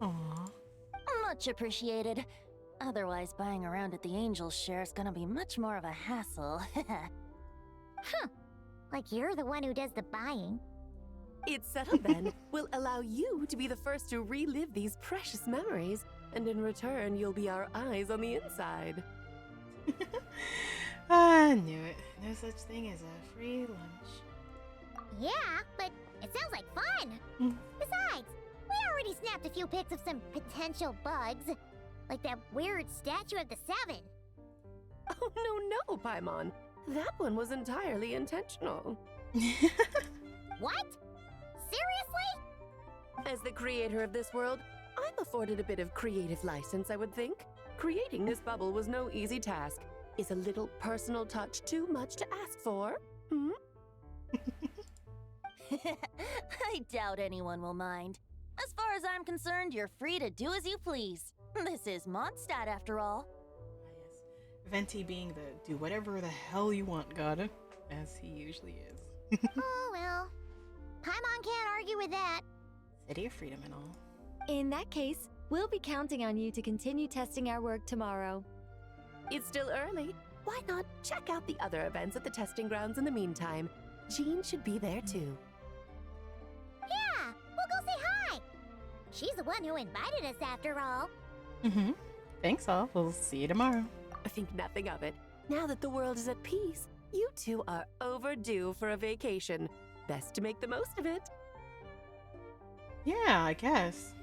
Aww. Much appreciated. Otherwise, buying around at the Angel's share is gonna be much more of a hassle. Like you're the one who does the buying. It's settled then. We'll allow you to be the first to relive these precious memories, and in return, you'll be our eyes on the inside. I knew it. No such thing as a free lunch. Yeah, but it sounds like fun. fun! Besides, we already snapped a few pics of some potential bugs. Like that weird statue of the Seven. Oh, no, Paimon. That one was entirely intentional. What? Seriously? As the creator of this world, I'm afforded a bit of creative license, I would think. Creating this bubble was no easy task. Is a little personal touch too much to ask for? Hmm? I doubt anyone will mind. As far as I'm concerned, you're free to do as you please. This is Mondstadt, after all. Yes. Venti being the do whatever the hell you want god, as he usually is. Oh well. Paimon can't argue with that. City of freedom and all. In that case, we'll be counting on you to continue testing our work tomorrow. It's still early. Why not check out the other events at the testing grounds in the meantime? Jean should be there too. Yeah, we'll go say hi. She's the one who invited us after all. Mm-hmm. Thanks all. We'll see you tomorrow. I think nothing of it. Now that the world is at peace, you two are overdue for a vacation. Best to make the most of it. Yeah, I guess.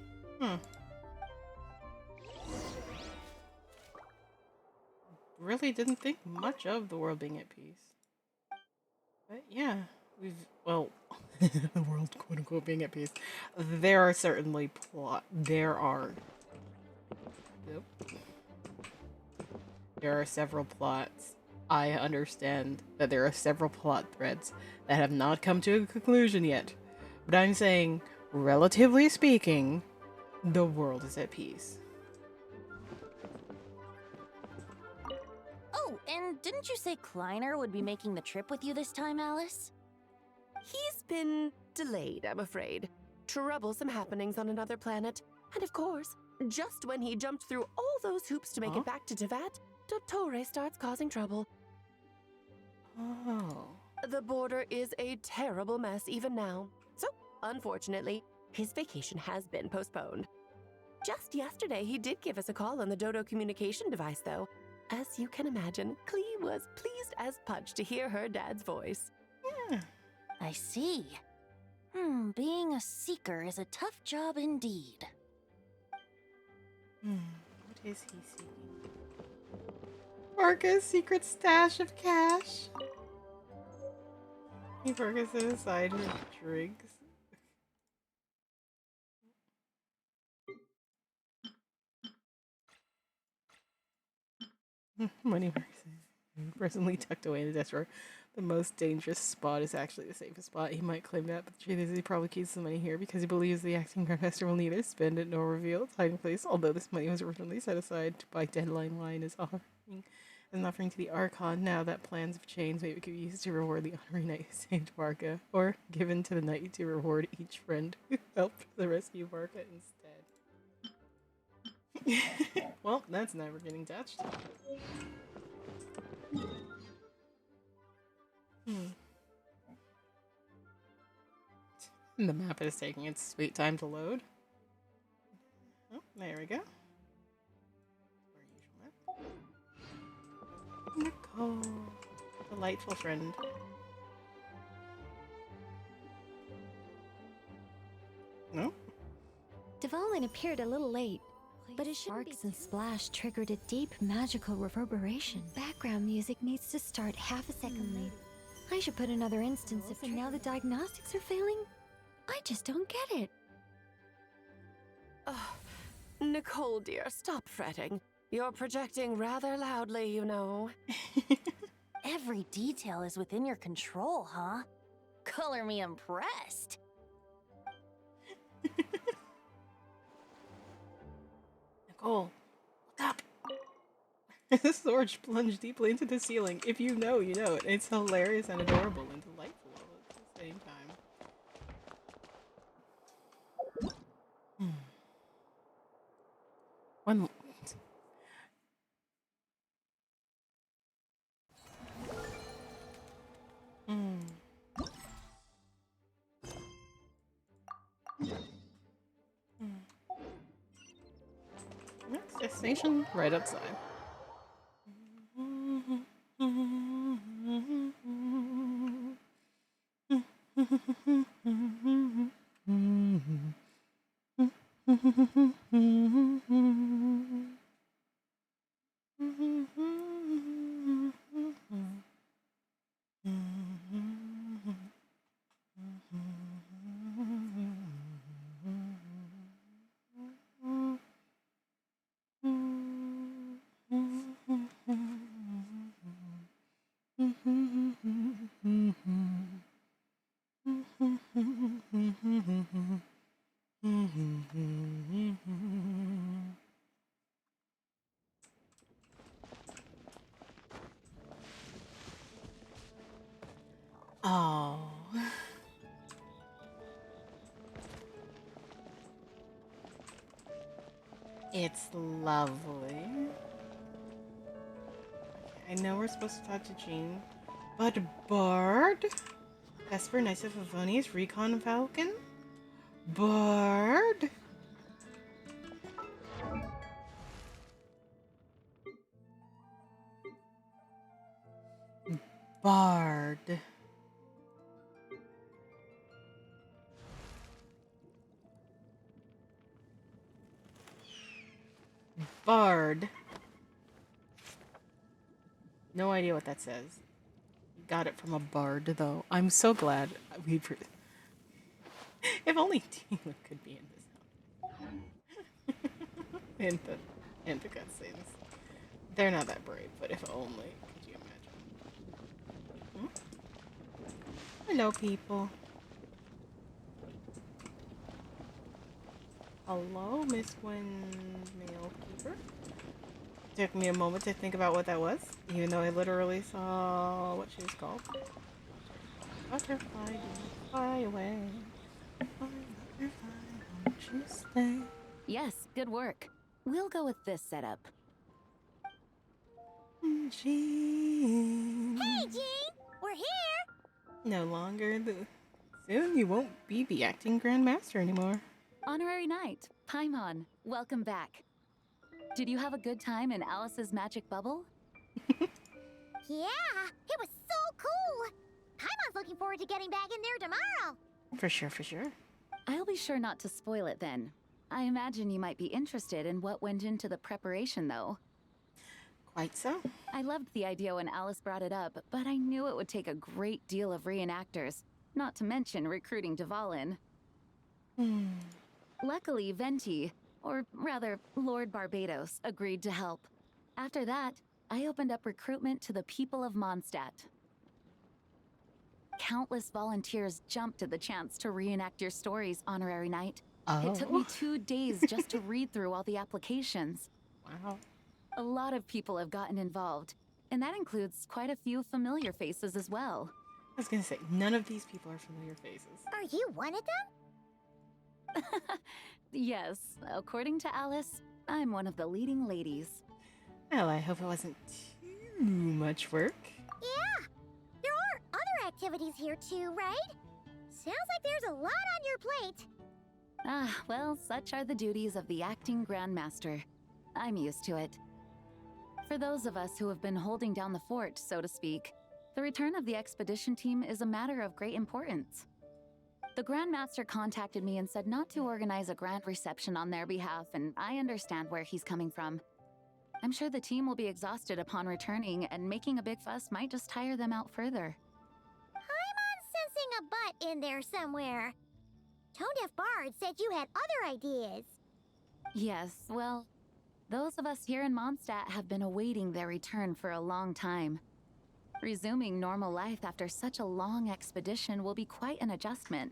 Really didn't think much of the world being at peace. But yeah, well, the world quote unquote being at peace. There are certainly there are several plots. I understand that there are several plot threads that have not come to a conclusion yet. But I'm saying, relatively speaking, the world is at peace. Oh, and didn't you say Kleiner would be making the trip with you this time, Alice? He's been delayed, I'm afraid. Troublesome happenings on another planet. And of course, just when he jumped through all those hoops to make it back to Tevat, Dottore starts causing trouble. Oh. The border is a terrible mess even now. So, unfortunately, his vacation has been postponed. Just yesterday, he did give us a call on the Dodo communication device, though. As you can imagine, Klee was pleased as punch to hear her dad's voice. Yeah. I see. Being a seeker is a tough job indeed. What is he seeking? Marcus' secret stash of cash. He Marcus set aside for drinks. Money Marcus personally tucked away in the desk drawer. The most dangerous spot is actually the safest spot. He might claim that, but the truth is he probably keeps the money here because he believes the acting grandmaster will neither spend it nor reveal its hiding place, although this money was originally set aside to buy Deadline Line as an offering to the Archon. Now that plans have changed, maybe it could be used to reward the honorary knight who saved Varka, or given to the knight to reward each friend who helped the rescue Varka instead. Well, that's never getting touched. The map is taking its sweet time to load. Oh, there we go. Nicole, delightful friend. No? Dvalin appeared a little late, but his sharks and splash triggered a deep magical reverberation. Background music needs to start half a second late. I should put another instance if now the diagnostics are failing. I just don't get it. Oh, Nicole, dear, stop fretting. You're projecting rather loudly, you know. Every detail is within your control, huh? Color me impressed. Nicole, look up. The sword plunged deeply into the ceiling. If you know, you know it. It's hilarious and adorable and delightful all at the same time. One. Next destination, right outside. Oh. It's lovely. I know we're supposed to talk to Jean, but Bard? Esper, Knights of Favonius, Recon Falcon? Bard? Bard. Bard. No idea what that says. Got it from a bard, though. I'm so glad we. If only Tila could be in this house. in the cutscenes. They're not that brave, but if only. Could you imagine? Hello, people. Hello, Miss Windmill Keeper. Took me a moment to think about what that was, even though I literally saw what she was called. Butterfly, fly away. Butterfly, won't you stay? Yes, good work. We'll go with this setup. Jean. Hey, Jean! We're here! No longer the... Soon you won't be the acting Grandmaster anymore. Honorary Knight, Paimon, welcome back. Did you have a good time in Alice's magic bubble? Yeah, it was so cool! Paimon's looking forward to getting back in there tomorrow! For sure, for sure. I'll be sure not to spoil it then. I imagine you might be interested in what went into the preparation, though. Quite so. I loved the idea when Alice brought it up, but I knew it would take a great deal of reenactors, not to mention recruiting Dvalin. Luckily, Venti, or rather, Lord Barbados, agreed to help. After that, I opened up recruitment to the people of Mondstadt. Countless volunteers jumped at the chance to reenact your stories, Honorary Knight. Oh. It took me 2 days just to read through all the applications. Wow. A lot of people have gotten involved, and that includes quite a few familiar faces as well. I was gonna say, none of these people are familiar faces. Are you one of them? Yes, according to Alice, I'm one of the leading ladies. Well, I hope it wasn't too much work. Yeah! There are other activities here too, right? Sounds like there's a lot on your plate. Ah, well, such are the duties of the acting Grandmaster. I'm used to it. For those of us who have been holding down the fort, so to speak, the return of the expedition team is a matter of great importance. The Grandmaster contacted me and said not to organize a grand reception on their behalf, and I understand where he's coming from. I'm sure the team will be exhausted upon returning, and making a big fuss might just tire them out further. I'm sensing a butt in there somewhere. Tone-deaf Bard said you had other ideas. Yes, well, those of us here in Mondstadt have been awaiting their return for a long time. Resuming normal life after such a long expedition will be quite an adjustment.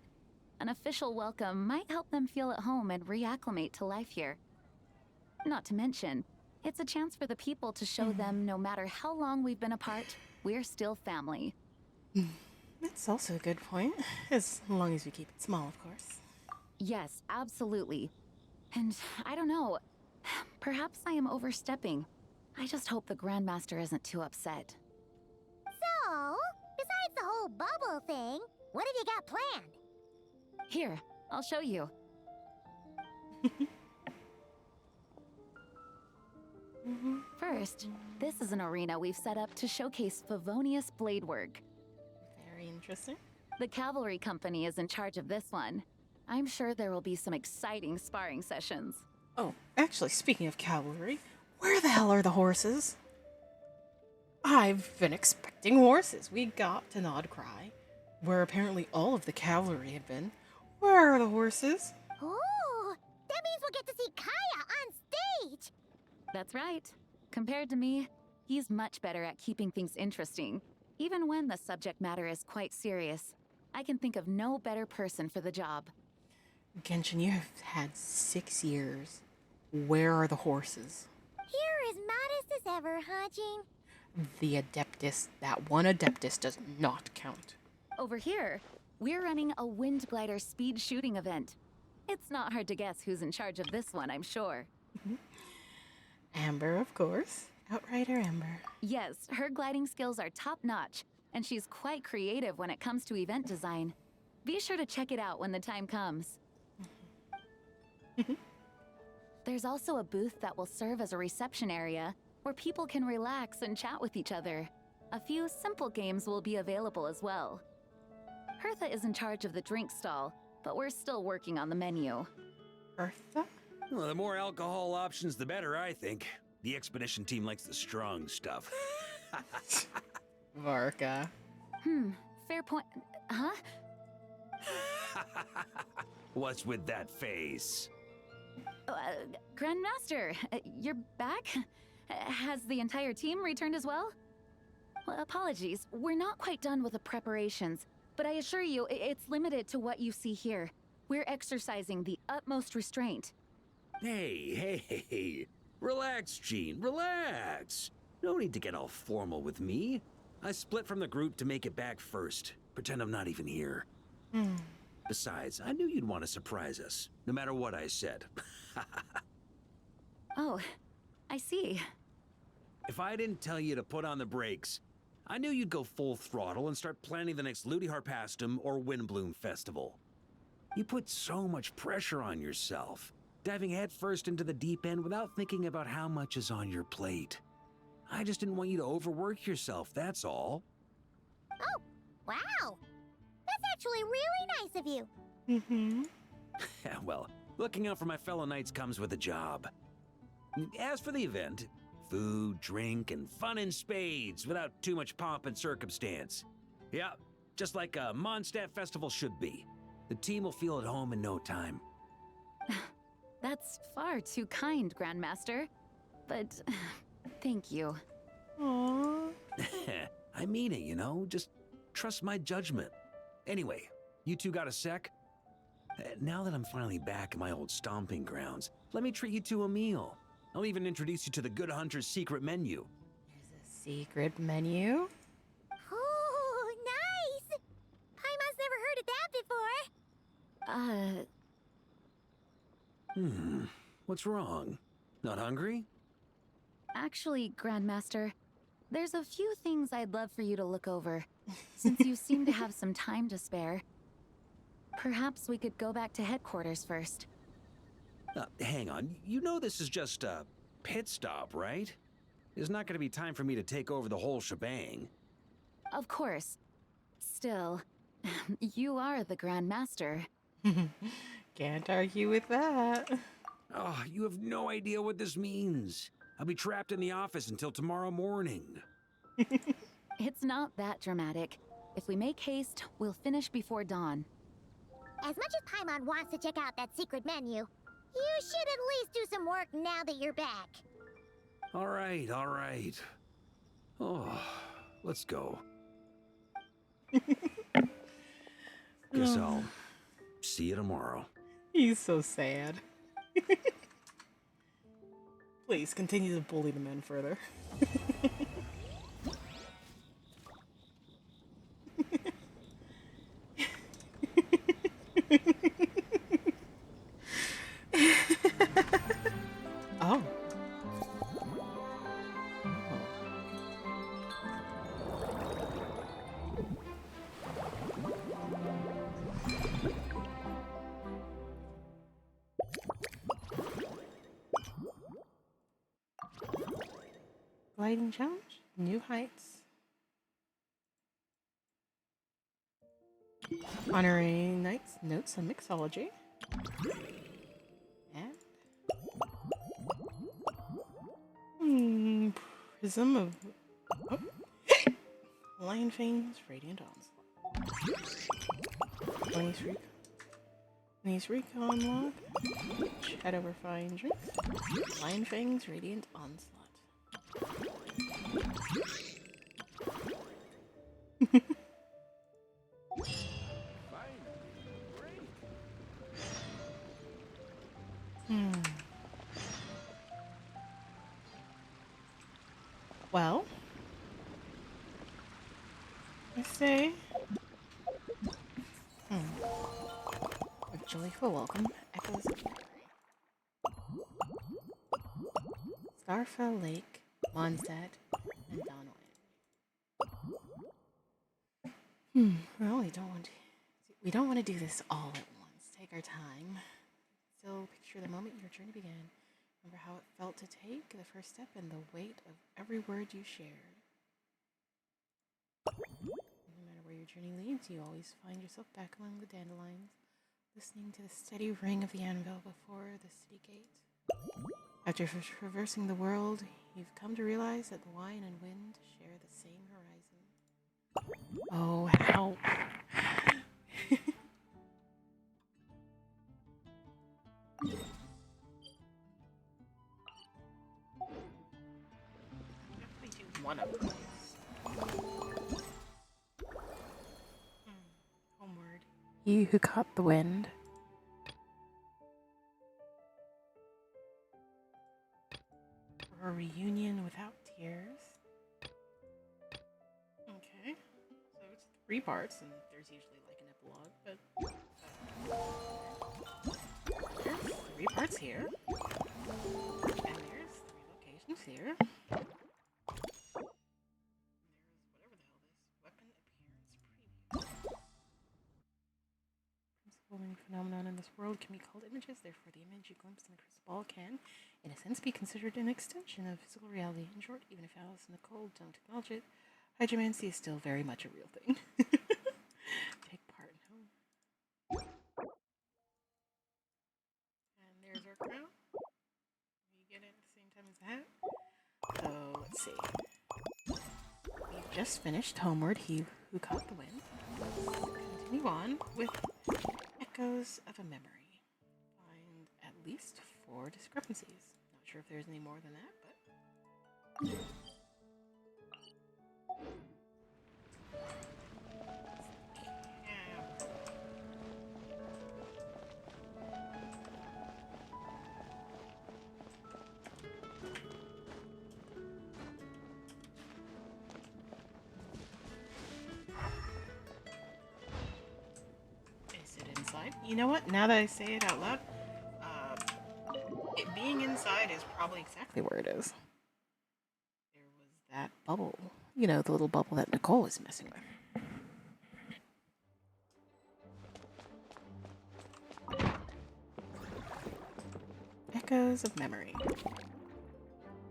An official welcome might help them feel at home and reacclimate to life here. Not to mention, it's a chance for the people to show them no matter how long we've been apart, we're still family. That's also a good point. As long as we keep it small, of course. Yes, absolutely. And I don't know, perhaps I am overstepping. I just hope the Grandmaster isn't too upset. So, besides the whole bubble thing, what have you got planned? Here, I'll show you. First, this is an arena we've set up to showcase Favonius blade work. Very interesting. The cavalry company is in charge of this one. I'm sure there will be some exciting sparring sessions. Oh, actually, speaking of cavalry, where the hell are the horses? I've been expecting horses. We got to Nod Cry, where apparently all of the cavalry had been. Where are the horses? Oh, that means we'll get to see Kaya on stage. That's right. Compared to me, he's much better at keeping things interesting, even when the subject matter is quite serious. I can think of no better person for the job. Genshin, you have had 6 years. Where are the horses? You're as modest as ever, huh, Jean? The Adeptus, that one Adeptus does not count. Over here, we're running a wind glider speed shooting event. It's not hard to guess who's in charge of this one, I'm sure. Amber, of course. Outrider Amber. Yes, her gliding skills are top-notch, and she's quite creative when it comes to event design. Be sure to check it out when the time comes. There's also a booth that will serve as a reception area where people can relax and chat with each other. A few simple games will be available as well. Hertha is in charge of the drink stall, but we're still working on the menu. Bertha? Well, the more alcohol options, the better, I think. The expedition team likes the strong stuff. Varka. Fair point. Huh? What's with that face? Grandmaster, you're back? Has the entire team returned as well? Well, apologies, we're not quite done with the preparations, but I assure you, it's limited to what you see here. We're exercising the utmost restraint. Hey. Relax, Jean, relax. No need to get all formal with me. I split from the group to make it back first. Pretend I'm not even here. Besides, I knew you'd want to surprise us, no matter what I said. Oh, I see. If I didn't tell you to put on the brakes, I knew you'd go full throttle and start planning the next Ludi Harpastum or Windbloom Festival. You put so much pressure on yourself, diving headfirst into the deep end without thinking about how much is on your plate. I just didn't want you to overwork yourself, that's all. Oh, wow. That's actually really nice of you. Well, looking out for my fellow knights comes with a job. As for the event, food, drink, and fun in spades without too much pomp and circumstance. Yeah, just like a Mondstadt festival should be. The team will feel at home in no time. That's far too kind, Grandmaster. But thank you. Aww. I mean it, you know? Just trust my judgment. Anyway, you two got a sec? Now that I'm finally back in my old stomping grounds, let me treat you to a meal. I'll even introduce you to the Good Hunter's secret menu. There's a secret menu? Oh, nice. Paimon's never heard of that before. What's wrong? Not hungry? Actually, Grandmaster, there's a few things I'd love for you to look over, since you seem to have some time to spare. Perhaps we could go back to headquarters first. Hang on. You know this is just a pit stop, right? There's not going to be time for me to take over the whole shebang. Of course. Still, you are the Grandmaster. Can't argue with that. Oh, you have no idea what this means. I'll be trapped in the office until tomorrow morning. It's not that dramatic. If we make haste, we'll finish before dawn. As much as Paimon wants to check out that secret menu, you should at least do some work now that you're back. All right. Oh, let's go. Guess I'll see you tomorrow. He's so sad. Please continue to bully the men further. Oh. Gliding challenge? New heights. Honoring Knight's notes on mixology. And Prism of Lion Fangs, Radiant Onslaught. Nice recon log. Shadow Refined Drink. Lion Fangs, Radiant Onslaught. Well, I say, a joyful welcome echoes of Starfell Lake, Mondstadt, and Donwyn. Well, we don't want to do this all at once. Take our time. Still picture the moment your journey began. Remember how it felt to take the first step and the weight of every word you shared. No matter where your journey leads, you always find yourself back among the dandelions, listening to the steady ring of the anvil before the city gate. After traversing the world, you've come to realize that wine and wind share the same horizon. Oh, how... One of those. Homeward. He who caught the wind. For a reunion without tears. Okay. So it's 3 parts, and there's usually like an epilogue, but there's 3 parts here. And there's 3 locations here. Phenomenon in this world can be called images, therefore the image you glimpse in a crystal ball can, in a sense, be considered an extension of physical reality. In short, even if Alice and Nicole don't acknowledge it, hydromancy is still very much a real thing. Take part in home. And there's our crown. We get it at the same time as that. So, let's see. We've just finished Homeward, He Who Caught the Wind. Let's continue on with Echoes of a Memory. Find at least 4 discrepancies. Not sure if there's any more than that, but... You know what? Now that I say it out loud, it being inside is probably exactly where it is. There was that bubble. You know, the little bubble that Nicole was messing with. Echoes of Memory.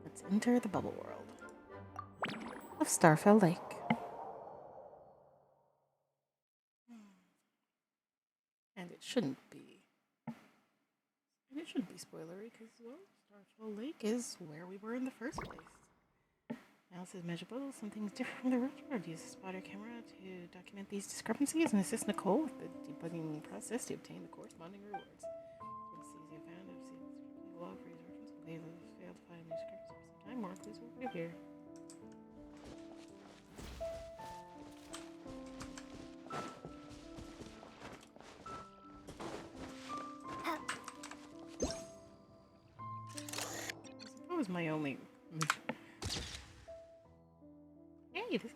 Let's enter the bubble world of Starfell Lake. And it shouldn't be. And it shouldn't be spoilery because, well, Starfell Lake is where we were in the first place. Alice is measurable. Something's different from the road. Use a spotter camera to document these discrepancies and assist Nicole with the debugging process to obtain the corresponding rewards. We'll see if you found it. See the log for these references. They failed to find new discrepancies for some time. More clues will be here. Was my only. Hey, this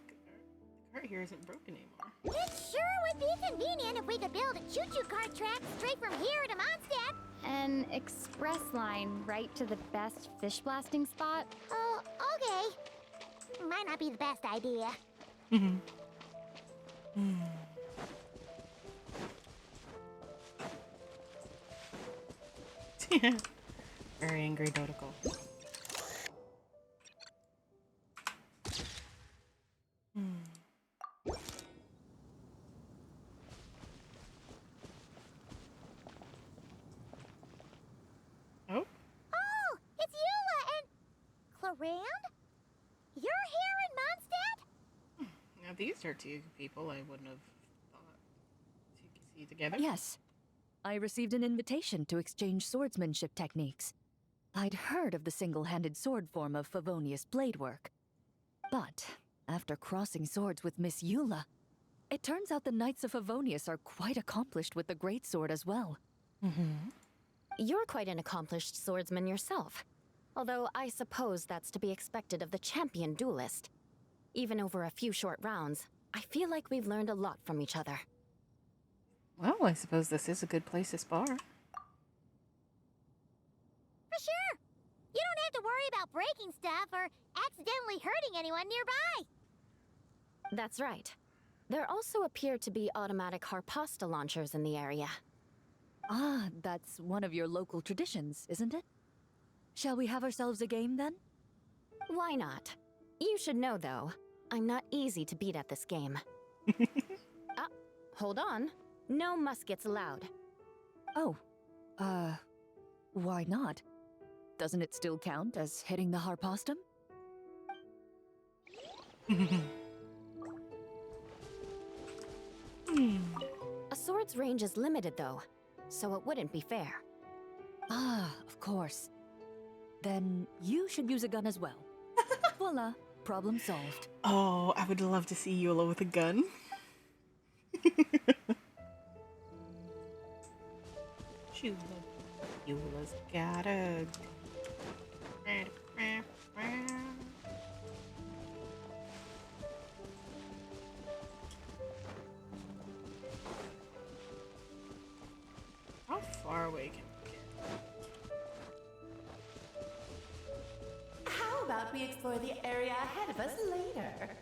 cart here isn't broken anymore. It sure would be convenient if we could build a choo-choo cart track straight from here to Mondstadt. An express line right to the best fish blasting spot? Oh, okay. Might not be the best idea. Very angry Dotical. these are two people I wouldn't have thought to see together. Yes. I received an invitation to exchange swordsmanship techniques. I'd heard of the single-handed sword form of Favonius blade work. But after crossing swords with Miss Eula, it turns out the Knights of Favonius are quite accomplished with the greatsword as well. You're quite an accomplished swordsman yourself. Although I suppose that's to be expected of the champion duelist. Even over a few short rounds, I feel like we've learned a lot from each other. Well, I suppose this is a good place to spar. For sure. You don't have to worry about breaking stuff or accidentally hurting anyone nearby. That's right. There also appear to be automatic harpasta launchers in the area. Ah, that's one of your local traditions, isn't it? Shall we have ourselves a game then? Why not? You should know, though, I'm not easy to beat at this game. Hold on. No muskets allowed. Oh, why not? Doesn't it still count as hitting the harpastum? A sword's range is limited, though, so it wouldn't be fair. Ah, of course. Then you should use a gun as well. Voila, problem solved. Oh, I would love to see Eula with a gun. Eula's got a... How far away can we get? How about we explore the area ahead of us later?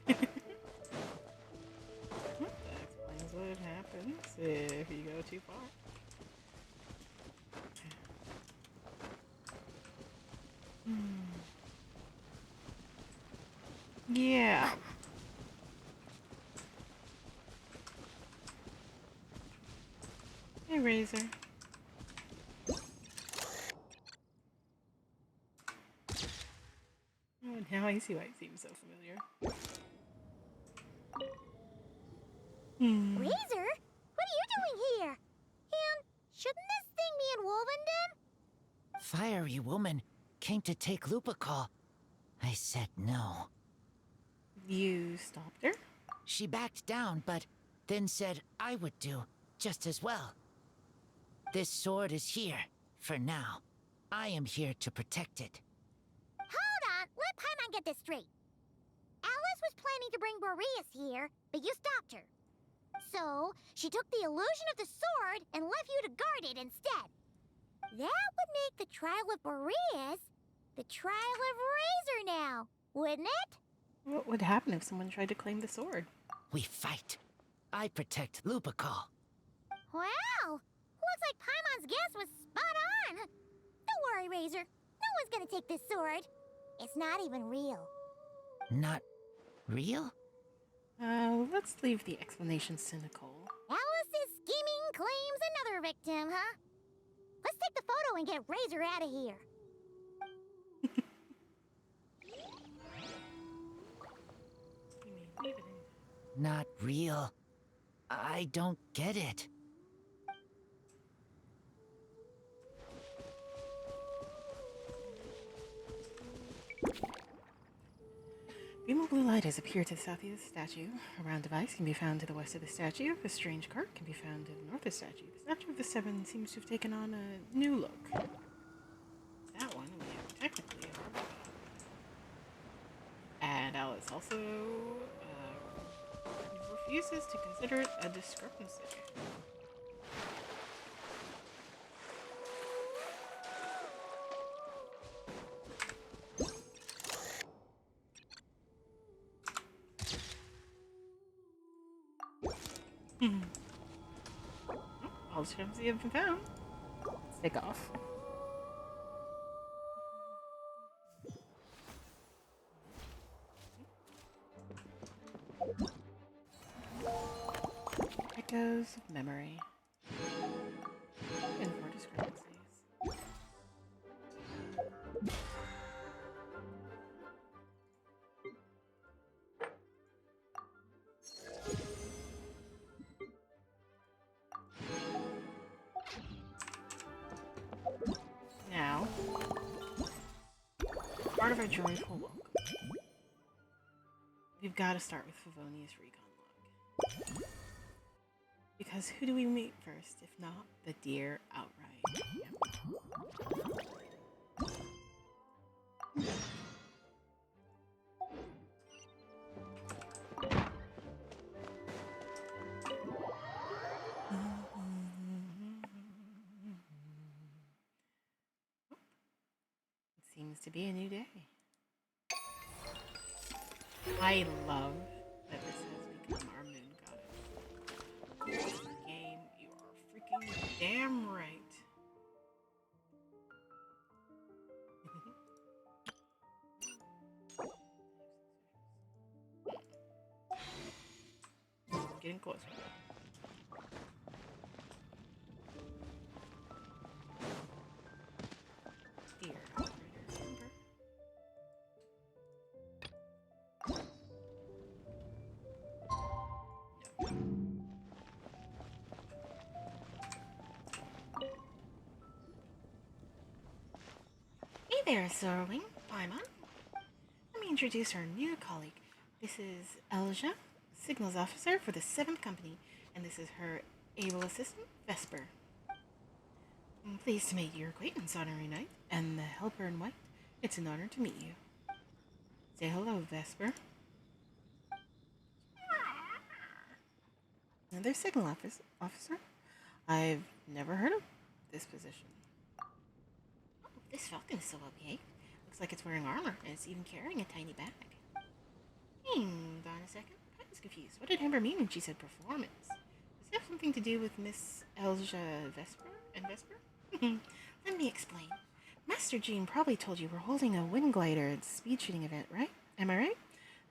That explains what happens if you go too far. Yeah. Hey, Razor. Oh, now I see why it seems so familiar. Razor? What are you doing here? And shouldn't this thing be in Wolvenden? Fiery woman came to take Lupical. I said no. You stopped her? She backed down, but then said I would do just as well. This sword is here, for now. I am here to protect it. Hold on, let Paimon get this straight. Alice was planning to bring Boreas here, but you stopped her. So, she took the illusion of the sword and left you to guard it instead. That would make the trial of Boreas the trial of Razor now, wouldn't it? What would happen if someone tried to claim the sword? We fight. I protect Lupical. Wow! Looks like Paimon's guess was spot on. Don't worry, Razor. No one's gonna take this sword. It's not even real. Not real? Let's leave the explanations to Nicole. Alice's scheming claims another victim, huh? Let's take the photo and get Razor out of here. Not real. I don't get it. Beam of blue light has appeared to the south of the statue. A round device can be found to the west of the statue. A strange cart can be found to the north of the statue. The statue of the Seven seems to have taken on a new look. That one we have technically heard about. And Alice also refuses to consider it a discrepancy. All discrepancy have been found. Let's take off. Echoes of memory. And more discrepancies. ever joyful welcome. We've got to start with Favonius Recon Log. Because who do we meet first, if not the deer outright? It seems to be a new day. I love that this has become our moon goddess. Game, you are freaking damn right. Getting closer. Deer operator, remember? Hey there, Sorwing. Paimon. Let me introduce our new colleague. This is Elja, Signals Officer for the 7th Company, and this is her able assistant, Vesper. I'm pleased to make your acquaintance, Honorary Knight, and the Helper in White. It's an honor to meet you. Say hello, Vesper. Another signal officer? I've never heard of this position. Oh, this falcon is so well behaved. Looks like it's wearing armor, and it's even carrying a tiny bag. Hang on a second. I was confused. What did Amber mean when she said performance? Does it have something to do with Miss Elja Vesper and Vesper? Let me explain. Master Jean probably told you we're holding a wind glider speed shooting event, right? Am I right?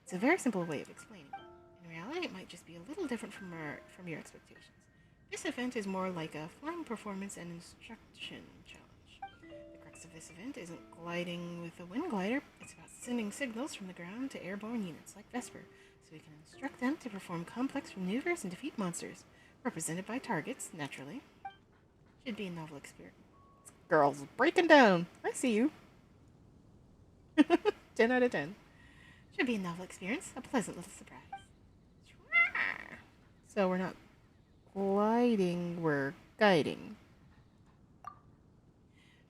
It's a very simple way of explaining it. In reality, it might just be a little different from your expectations. This event is more like a flying performance and instruction challenge. The crux of this event isn't gliding with a wind glider. It's about sending signals from the ground to airborne units like Vesper, so we can instruct them to perform complex maneuvers and defeat monsters, represented by targets, naturally. Should be a novel experience. Girls, breaking down. I see you. 10 out of 10. Should be a novel experience, a pleasant little surprise. So we're not gliding, we're guiding.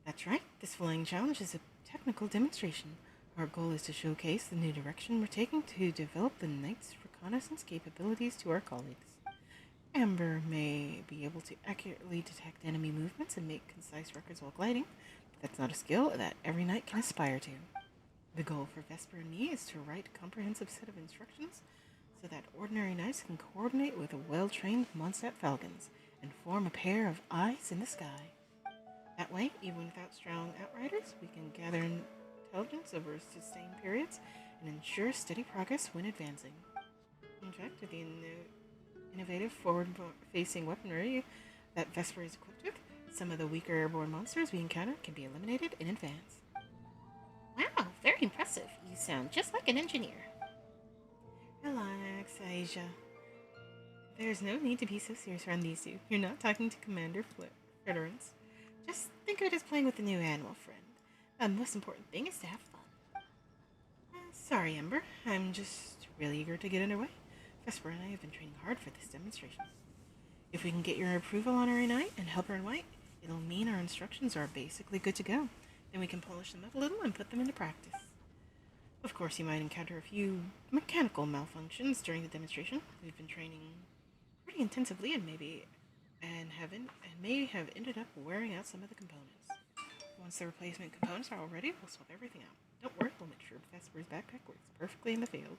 That's right. This flying challenge is a technical demonstration. Our goal is to showcase the new direction we're taking to develop the Knight's reconnaissance capabilities to our colleagues. Amber may be able to accurately detect enemy movements and make concise records while gliding, but that's not a skill that every knight can aspire to. The goal for Vesper and me is to write a comprehensive set of instructions so that ordinary knights can coordinate with well-trained Mondstadt falcons and form a pair of eyes in the sky. That way, even without strong outriders, we can gather intelligence over sustained periods and ensure steady progress when advancing. In fact, with the innovative forward-facing weaponry that Vesper is equipped with, some of the weaker airborne monsters we encounter can be eliminated in advance. Wow, very impressive. You sound just like an engineer. Relax, Asia. There's no need to be so serious around these two. You're not talking to Commander Fritterance. Just think of it as playing with a new animal friend. The most important thing is to have fun. Sorry, Ember. I'm just really eager to get underway. Vesper and I have been training hard for this demonstration. If we can get your approval on our Knight and Helper in White, it'll mean our instructions are basically good to go. Then we can polish them up a little and put them into practice. Of course, you might encounter a few mechanical malfunctions during the demonstration. We've been training pretty intensively and may have ended up wearing out some of the components. Once the replacement components are all ready, we'll swap everything out. Don't worry, we'll make sure Vesper's backpack works perfectly in the field.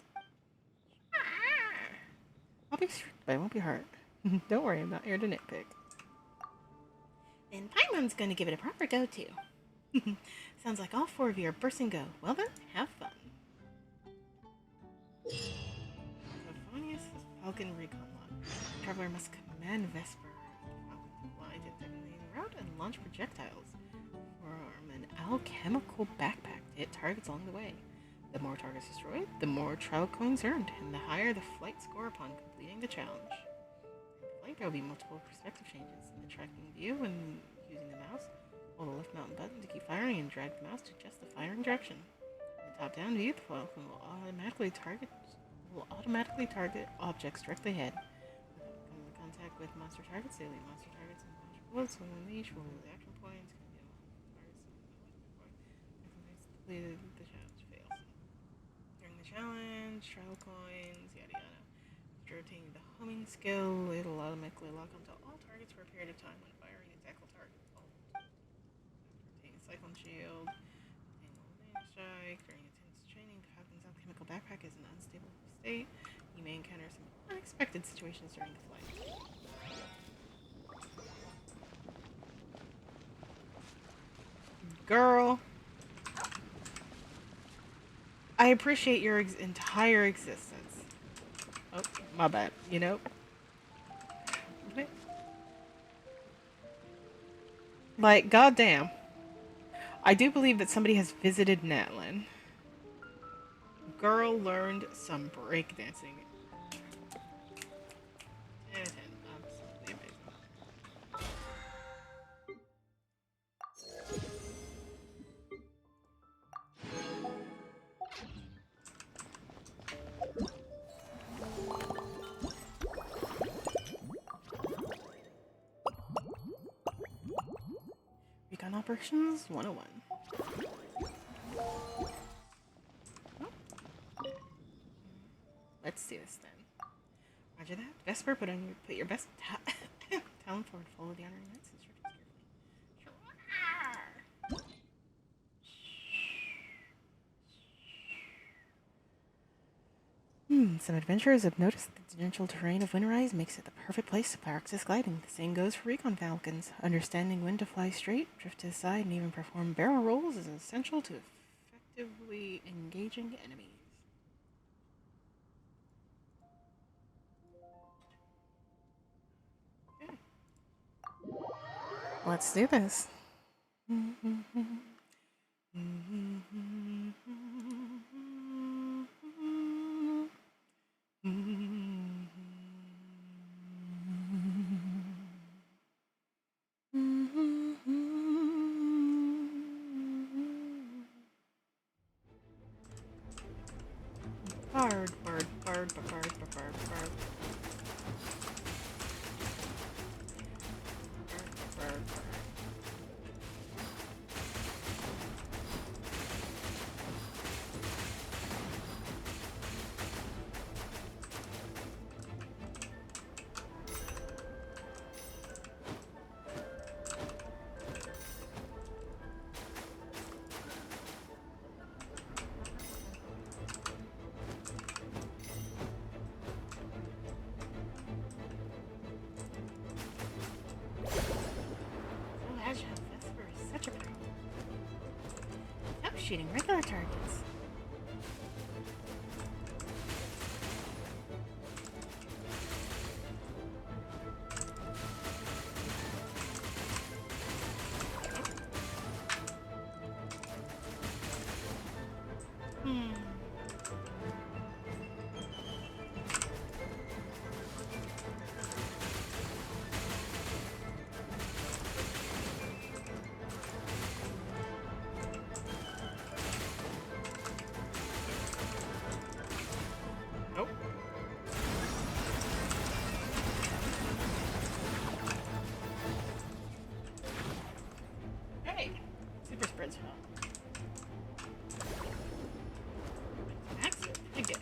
I'll be strict, but I won't be hard. Don't worry, I'm not here to nitpick. Then Paimon's gonna give it a proper go, too. Sounds like all 4 of you are bursting go. Well then, have fun. Favonius Falcon Recon Log. Traveler must command Vesper. Fly to the route and launch projectiles. Form an alchemical backpack to hit targets along the way. The more targets destroyed, the more trial coins earned, and the higher the flight score upon completing the challenge. In flight, there will be multiple perspective changes. In the tracking view, when using the mouse, hold the left mountain button to keep firing and drag the mouse to adjust the firing direction. In the Top down view, the Falcon will automatically target objects directly ahead. Come in contact with monster targets, they leave monster targets and monster bullets when unleashed will remove the action points. Completed the challenge fails. During the challenge, trial coins, yada yada. After obtaining the homing skill, it'll automatically lock onto all targets for a period of time when firing its actual target. Obtaining Cyclone Shield, obtaining Damage Strike. During intense training, the Falcon's alchemical backpack is in an unstable state. You may encounter some unexpected situations during the flight. Girl, I appreciate your entire existence. Oh, my bad. You know? Okay. Like, goddamn. I do believe that somebody has visited Natlin. Girl learned some breakdancing. 10 out of 10. Absolutely amazing. Recon Operations 101. Let's do this then. Roger that. Vesper, put your best talent forward. Follow the honoring knights instructions carefully. Some adventurers have noticed that the gentle terrain of Windrise makes it the perfect place to practice gliding. The same goes for recon falcons. Understanding when to fly straight, drift to the side, and even perform barrel rolls is essential to effectively engaging enemies. Okay. Let's do this. Bard. Vesper is such a pro. Stop shooting regular targets. Super spreads well. That's pretty good.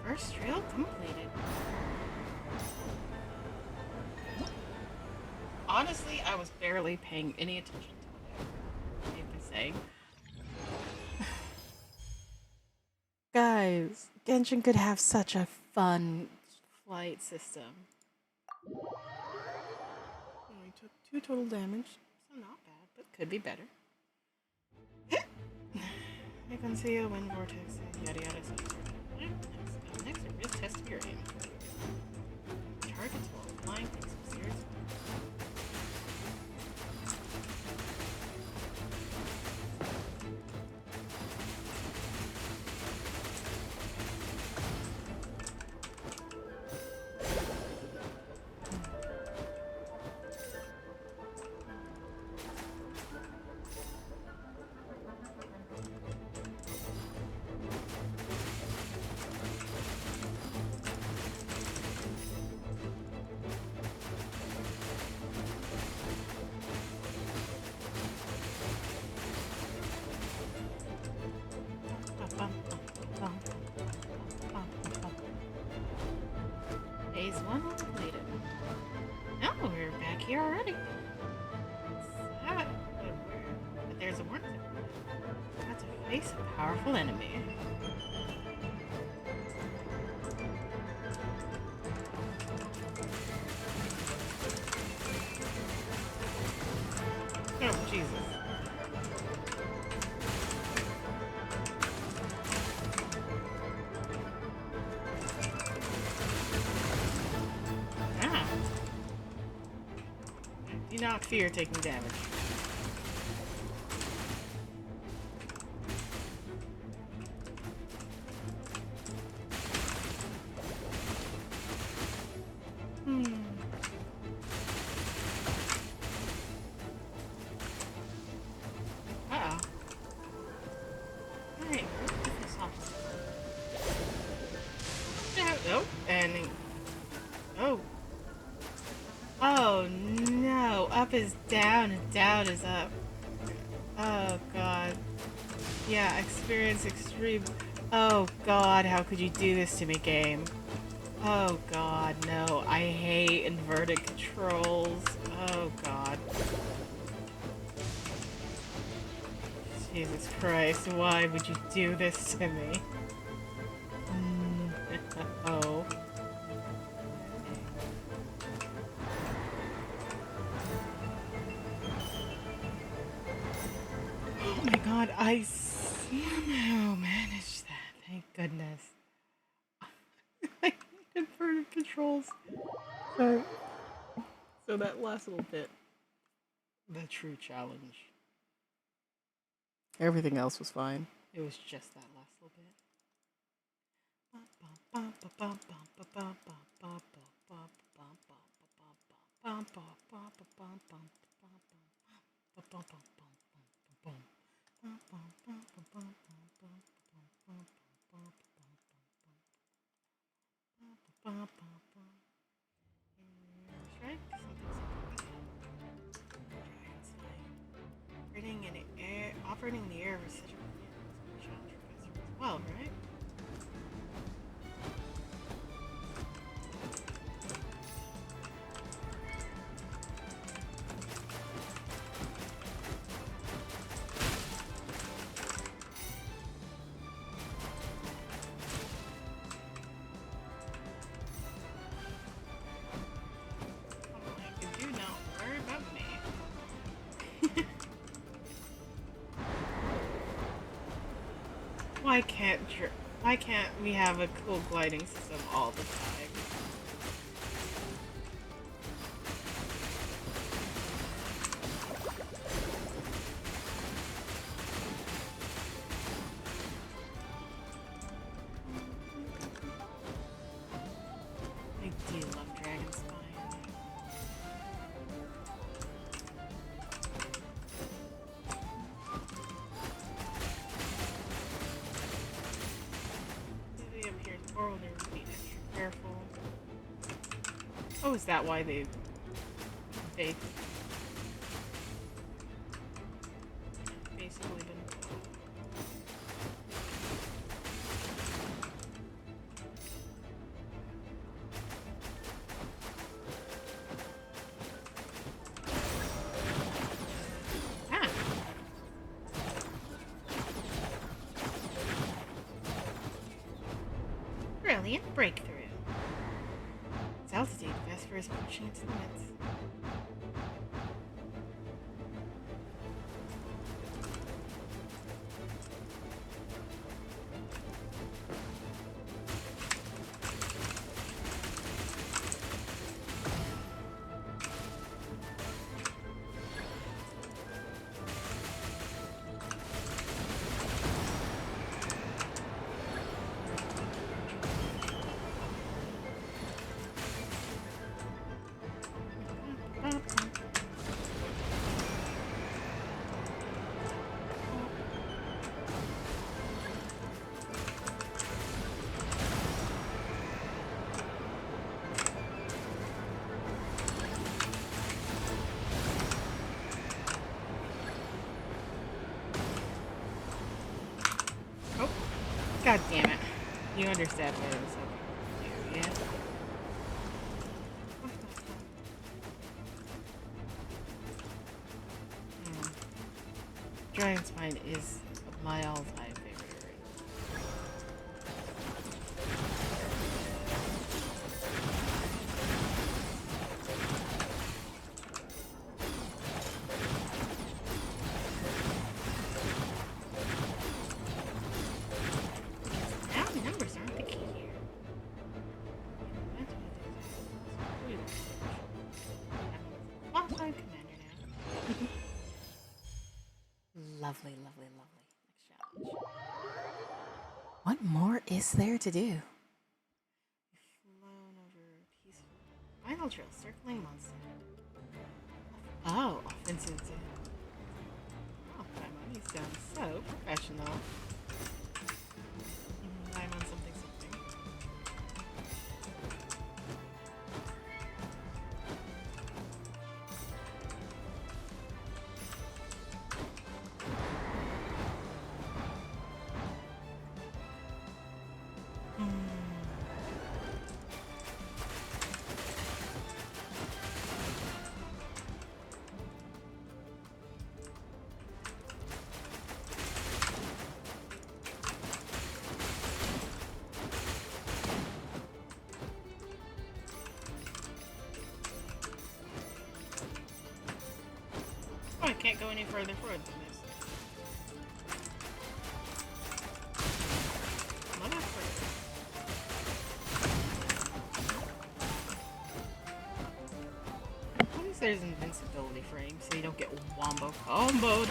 First trail completed. Honestly, I was barely paying any attention to it, I have to say. saying. Guys, Genshin could have such a fun flight system. We took 2 total damage, so not bad, but could be better. I can see a wind vortex, yada yada, so next, risk test your aim. Targets while flying takes some serious. Phase 1 completed. Oh, we're back here already. But there's a warning. Got to face a powerful enemy. Oh, Jesus. Do not fear taking damage. Uh-oh. Alright, where's this off? Oh, and... Oh. Oh no, up is down and down is up. Oh god. Yeah, experience extreme. Oh god, how could you do this to me, game? Oh god, no. I hate inverted controls. Oh god. Jesus Christ, why would you do this to me? Oh. Oh my god, I somehow managed that. Thank goodness. I inverted controls. So that last little bit. The true challenge. Everything else was fine. It was just that last little bit. Operating in the air was such a challenge for us as well, right? Why can't we have a cool gliding system all the time? I do love Dragon Spine. Oh, is that why they basically been... Brilliant breakthrough. Its altitude, Vesper is pushing its limits. God damn it. You understand what I was hoping to do, yeah? Giant Spine is my all-time favorite. Now numbers aren't the key here. That's what it is. Qualified commander now. Lovely, lovely, lovely. Next challenge. What more is there to do? You've flown over peaceful. Final drill, circling monster. Oh, offensive. Oh, Paimon, you sound so professional. Paimon something something. Oh, I can't go any further forward than this. Motherfucker. At least there's invincibility frame, so you don't get wombo comboed.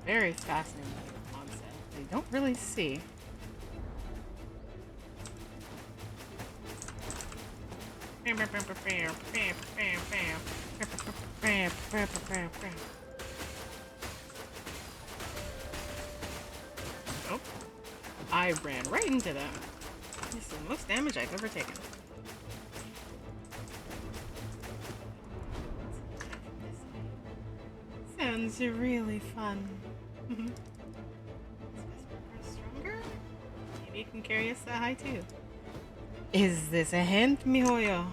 Very fascinating concept. They don't really see. Oh, I ran right into that. This is the most damage I've ever taken. Sounds really fun. Stronger? Maybe you can carry us that high too. Is this a hint, miHoYo?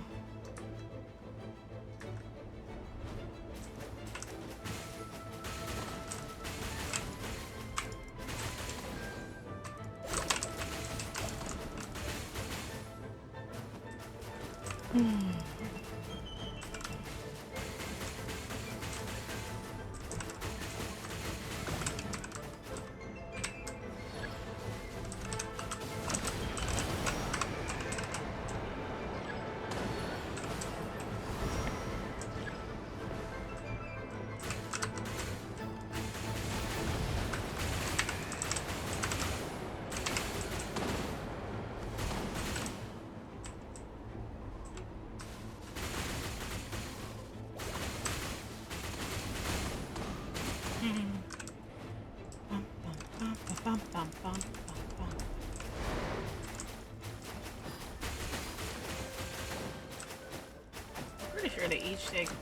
Pretty sure they each take 3.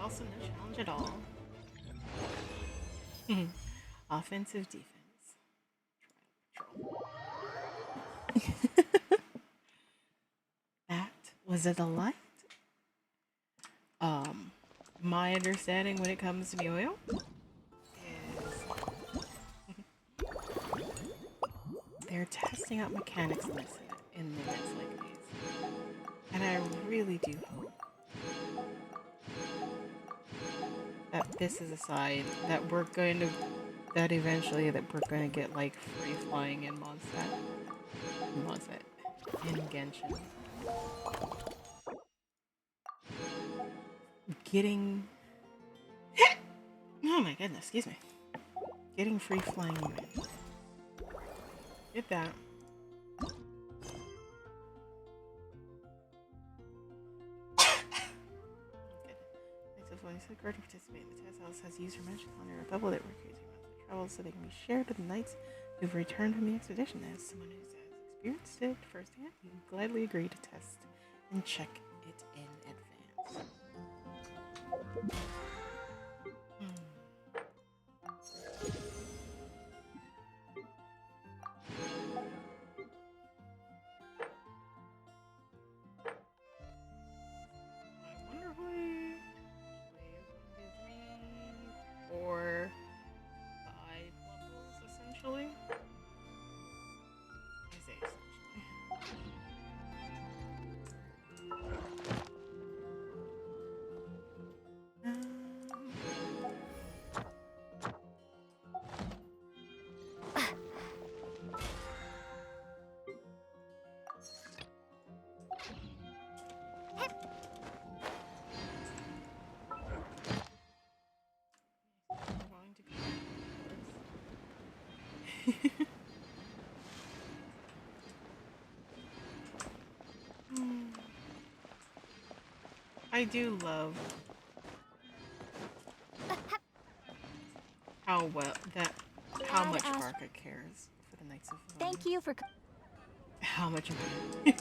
also no challenge at all. Offensive defense. That was a delight. My understanding when it comes to Mioyo is they're testing out mechanics in this in events like these, and I really do hope that this is a sign that eventually we're going to get like free flying in Mondstadt in Genshin. Getting oh my goodness, excuse me. Getting free flying units. Get that. The guard to participate in the test house has used her magic on a bubble that requires amounts of travel so they can be shared with the knights who've returned from the expedition. As someone who has experienced it firsthand, you gladly agree to test and check it in advance. Or 5 levels, essentially. I say essentially. I do love how much Barca cares for the Knights of Favonia. Thank you for. How much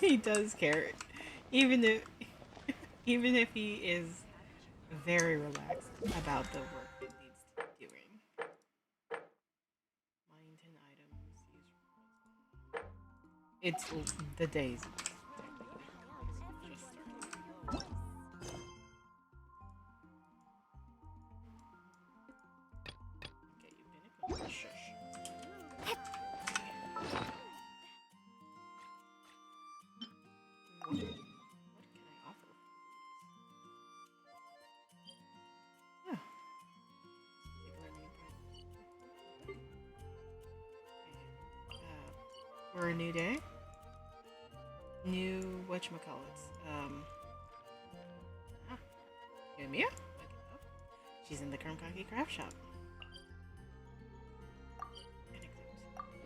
he does care, even if he is very relaxed about the work it needs to be doing. Mine 10 items. It's the days. For a new day, new whatchamacallits, new Mia? She's in the Kurumkaki craft shop.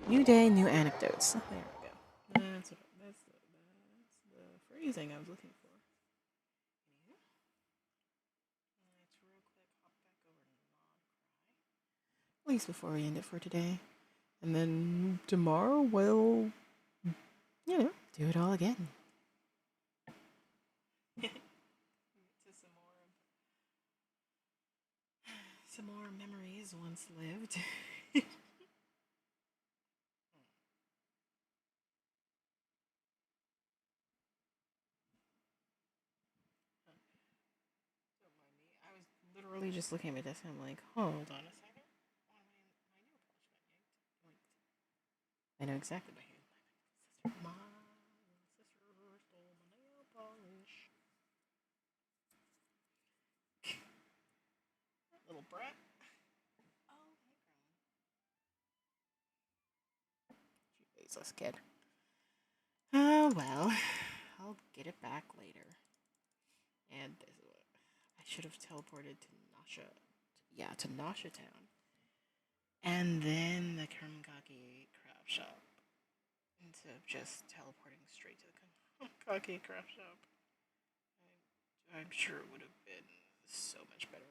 New day, new anecdotes. There we go. That's the phrasing I was looking for. Let's real quick hop back over to Not Cry. At least before we end it for today. And then tomorrow we'll, do it all again. Some more memories once lived. Don't mind me. I was literally just looking at my desk and I'm like, hold on a second. I know exactly my hand. My sister stole my nail polish. That little brat. Oh, hey, girl. She faceless kid. Oh, well. I'll get it back later. And this is what I should have teleported to Nasha. To Nasha Town. And then the Kurumkaki craft shop. Instead of just teleporting straight to the Kurumkaki craft shop. I'm sure it would have been so much better.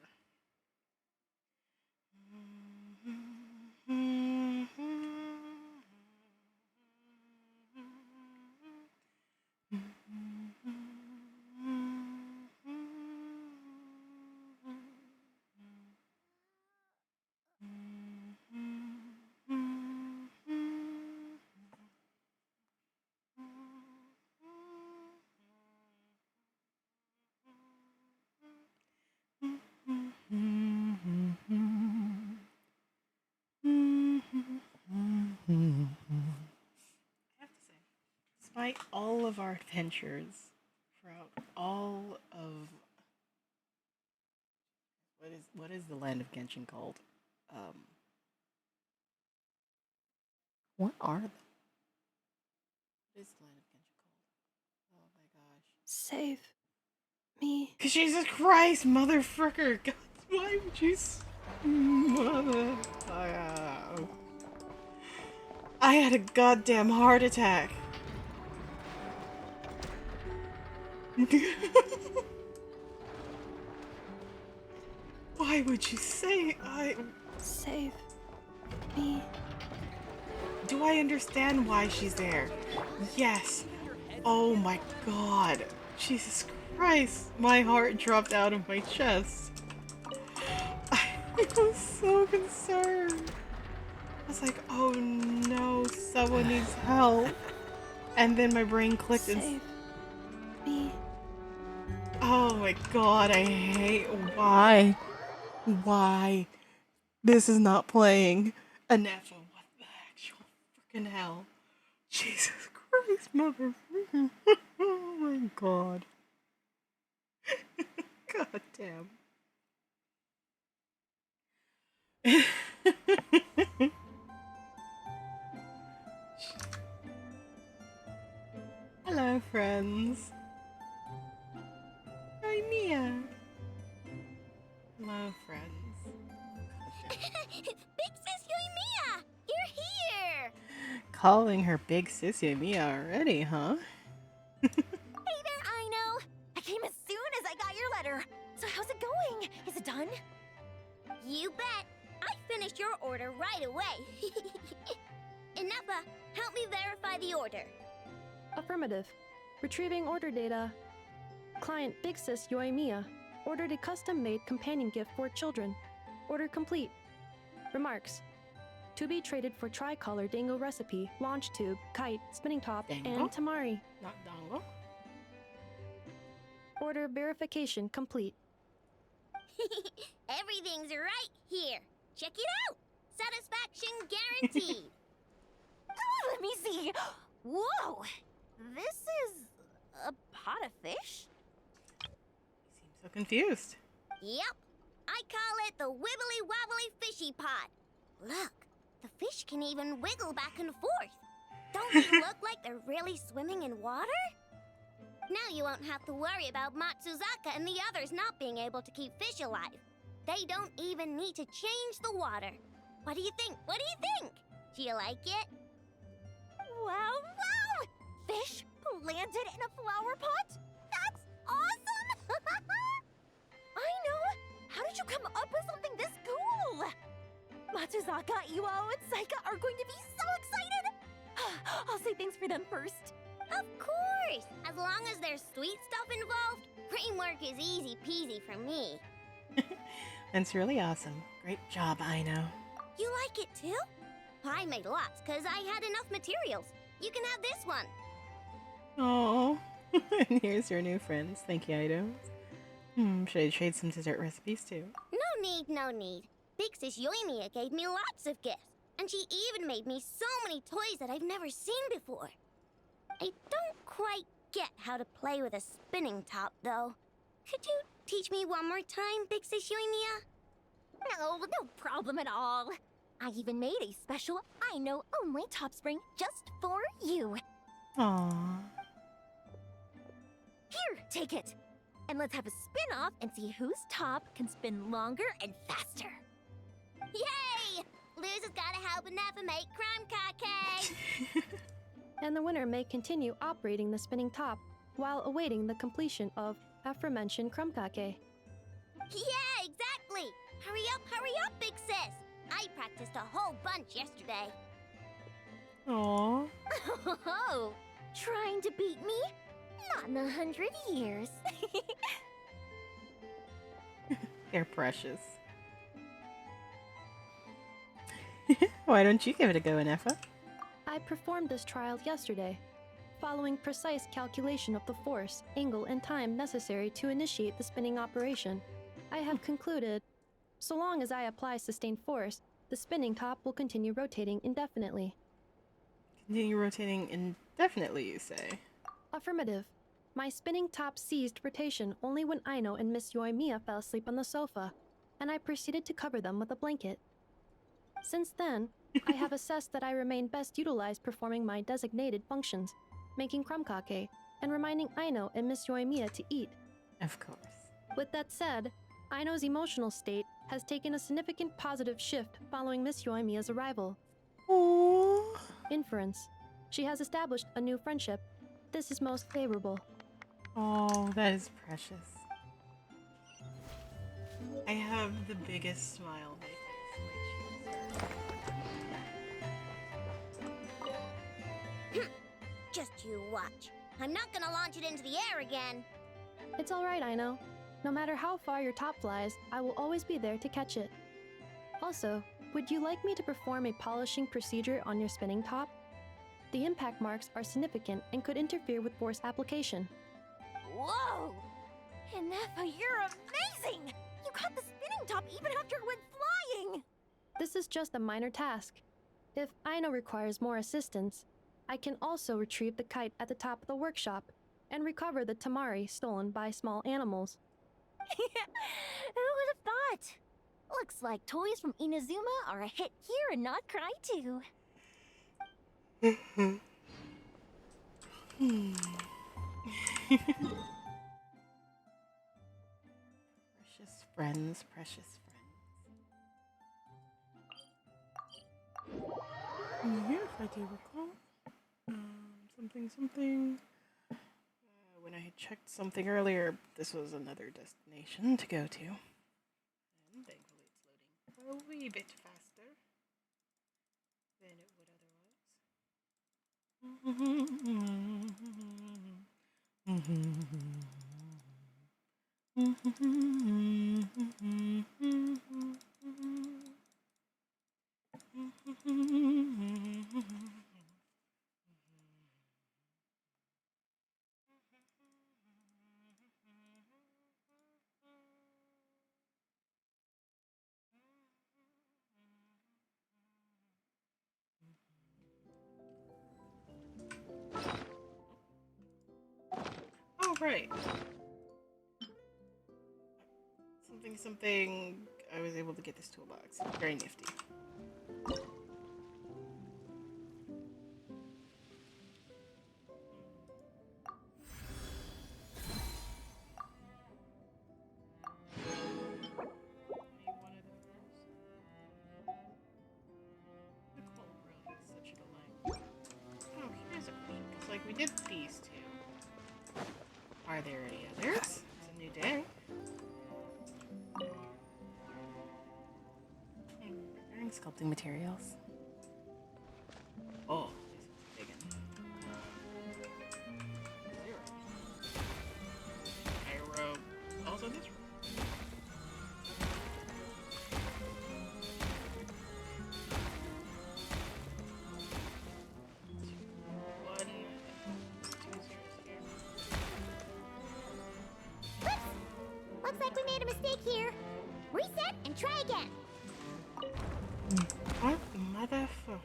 our adventures throughout all of what is the land of Genshin called? What are them? What is the land of Genshin called? Oh my gosh. Save me. Jesus Christ, motherfucker! God, why would you? Mother. I had a goddamn heart attack. Why would you say Save me. Do I understand why she's there? Yes. Oh my god. Jesus Christ. My heart dropped out of my chest. I was so concerned. I was like, oh no, someone needs help. And then my brain clicked and... Save me. Oh my god, I hate... Why? Why? This is not playing. Anafa, what the actual freaking hell? Jesus Christ, mother... Oh my god. God damn. Hello, friends. Hi, Mia. Hello, friends. Big sis Yoimiya! You're here! Calling her big sis Mia already, huh? Hey there, Aino! I came as soon as I got your letter. So how's it going? Is it done? You bet! I finished your order right away. Inappa, help me verify the order. Affirmative. Retrieving order data. Client Big Sis Yoimiya ordered a custom-made companion gift for children. Order complete. Remarks. To be traded for tricolor dango recipe, launch tube, kite, spinning top, Dango? and tamari. Not dongle. Order verification complete. Everything's right here. Check it out. Satisfaction guaranteed. Oh, let me see. Whoa! This is a pot of fish? Seems so confused. Yep. I call it the Wibbly Wobbly Fishy Pot. Look, the fish can even wiggle back and forth. Don't they look like they're really swimming in water? Now you won't have to worry about Matsuzaka and the others not being able to keep fish alive. They don't even need to change the water. What do you think? What do you think? Do you like it? Wow, wow! Fish landed in a flower pot? That's awesome! I know! How did you come up with something this cool? Matsuzaka, Iwao, and Saika are going to be so excited! I'll say thanks for them first. Of course! As long as there's sweet stuff involved, framework is easy peasy for me. That's really awesome. Great job, Aino. You like it too? I made lots because I had enough materials. You can have this one. Oh, and here's your new friends. Thank you, Ido. Should I trade some dessert recipes too? No need, no need. Big Sis Yoimiya gave me lots of gifts, and she even made me so many toys that I've never seen before. I don't quite get how to play with a spinning top, though. Could you teach me one more time, Big Sis Yoimiya? No problem at all. I even made a special I-know-only top spring just for you. Aww. Here, take it. And let's have a spin-off and see whose top can spin longer and faster. Yay! Lose has gotta help Anafa make crumb cake. And the winner may continue operating the spinning top while awaiting the completion of aforementioned crumkake. Yeah, exactly! Hurry up, Big Sis! I practiced a whole bunch yesterday. Aww. Oh, trying to beat me? Not in 100 years. They're precious. Why don't you give it a go, Anafa? I performed this trial yesterday, following precise calculation of the force, angle, and time necessary to initiate the spinning operation. I have concluded, so long as I apply sustained force, the spinning top will continue rotating indefinitely. Continue rotating indefinitely, you say? Affirmative. My spinning top ceased rotation only when Aino and Miss Yoimiya fell asleep on the sofa, and I proceeded to cover them with a blanket. Since then, I have assessed that I remain best utilized performing my designated functions, making crumkake, and reminding Aino and Miss Yoimiya to eat. Of course. With that said, Aino's emotional state has taken a significant positive shift following Miss Yoimiya's arrival. Aww. Inference. She has established a new friendship. This is most favorable. Oh, that is precious. I have the biggest smile on my face. Just you watch. I'm not gonna launch it into the air again. It's alright, Aino. No matter how far your top flies, I will always be there to catch it. Also, would you like me to perform a polishing procedure on your spinning top? The impact marks are significant and could interfere with force application. Whoa! Inefa, you're amazing! You caught the spinning top even after it went flying! This is just a minor task. If Aino requires more assistance, I can also retrieve the kite at the top of the workshop and recover the tamari stolen by small animals. Who would have thought? Looks like toys from Inazuma are a hit here and not cry too. Precious friends, precious friends. And here, if I do recall, something. When I had checked something earlier, this was another destination to go to. And thankfully it's loading a wee bit faster than it would otherwise. Oh, right. Something. I was able to get this toolbox. Very nifty. Like we did these two. Are there any others? It's a new day. Preparing sculpting materials. Oh, this is a big one. Zero. I wrote also this one. Looks like we made a mistake here. Reset and try again. What motherfucker?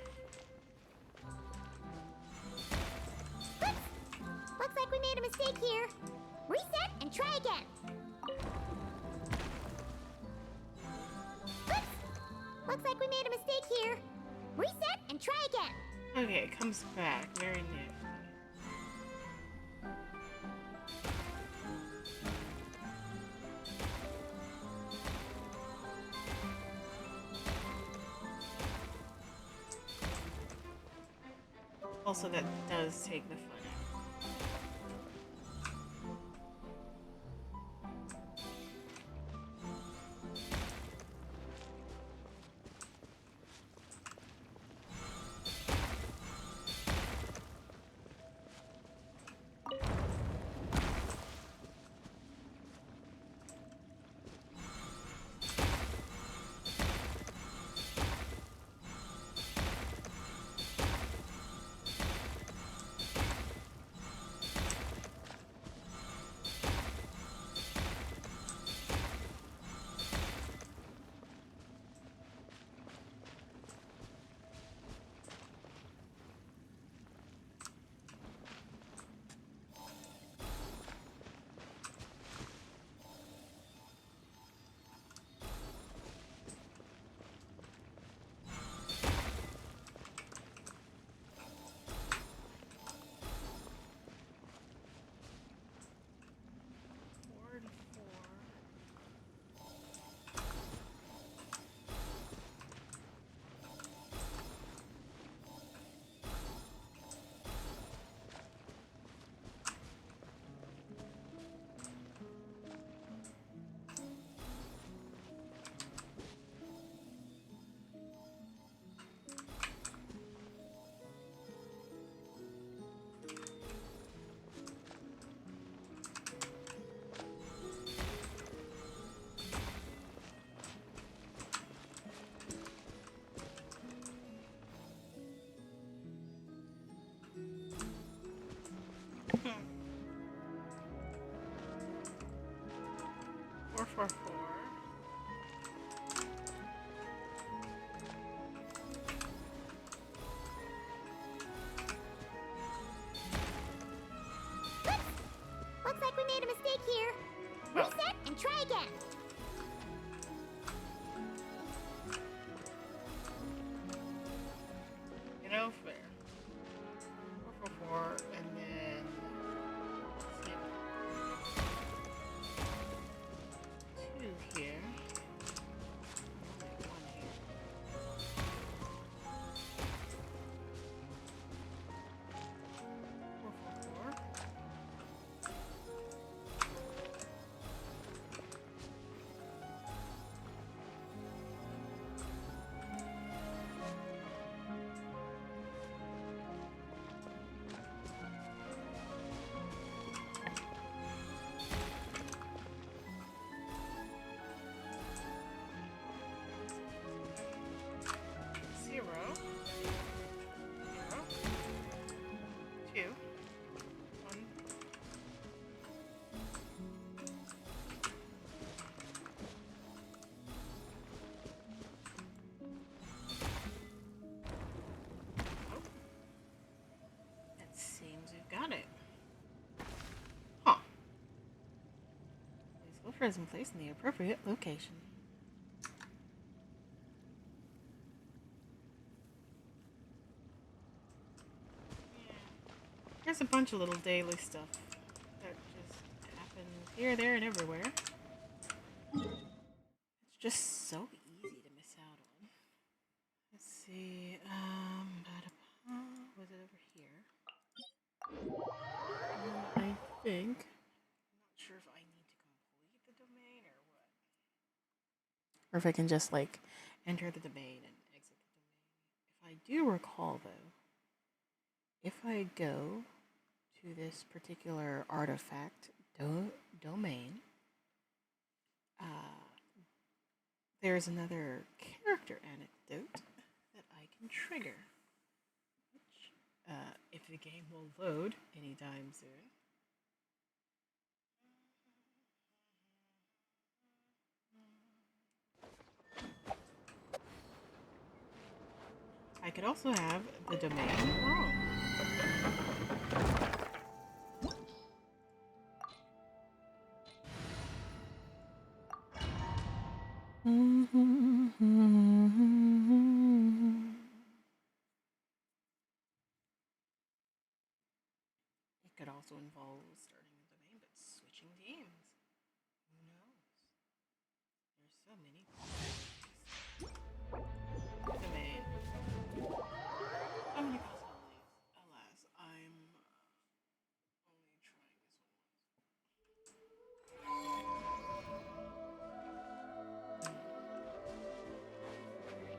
Looks like we made a mistake here. Reset and try again. Looks like we made a mistake here. Reset and try again. Okay, it comes back. Very new. Also, that does take the fun out. 444. Looks like we made a mistake here. Reset and try again. You know, fair. 444, and then let's see, 2 here. One here. 444. Zero. 2. 1. It seems we've got it. Huh. Please go for and place in the appropriate location. There's a bunch of little daily stuff that just happens here, there, and everywhere. It's just so easy to miss out on. Let's see, was it over here? I think. I'm not sure if I need to complete the domain or what. Or if I can just, like, enter the domain and exit the domain. If I do recall, though, if I go to this particular artifact domain, there's another character anecdote that I can trigger, which, if the game will load anytime soon. I could also have the domain wrong. It could also involve starting a domain, but switching teams. Who knows? There's so many domain. So many possibilities. Alas, I'm only trying this one.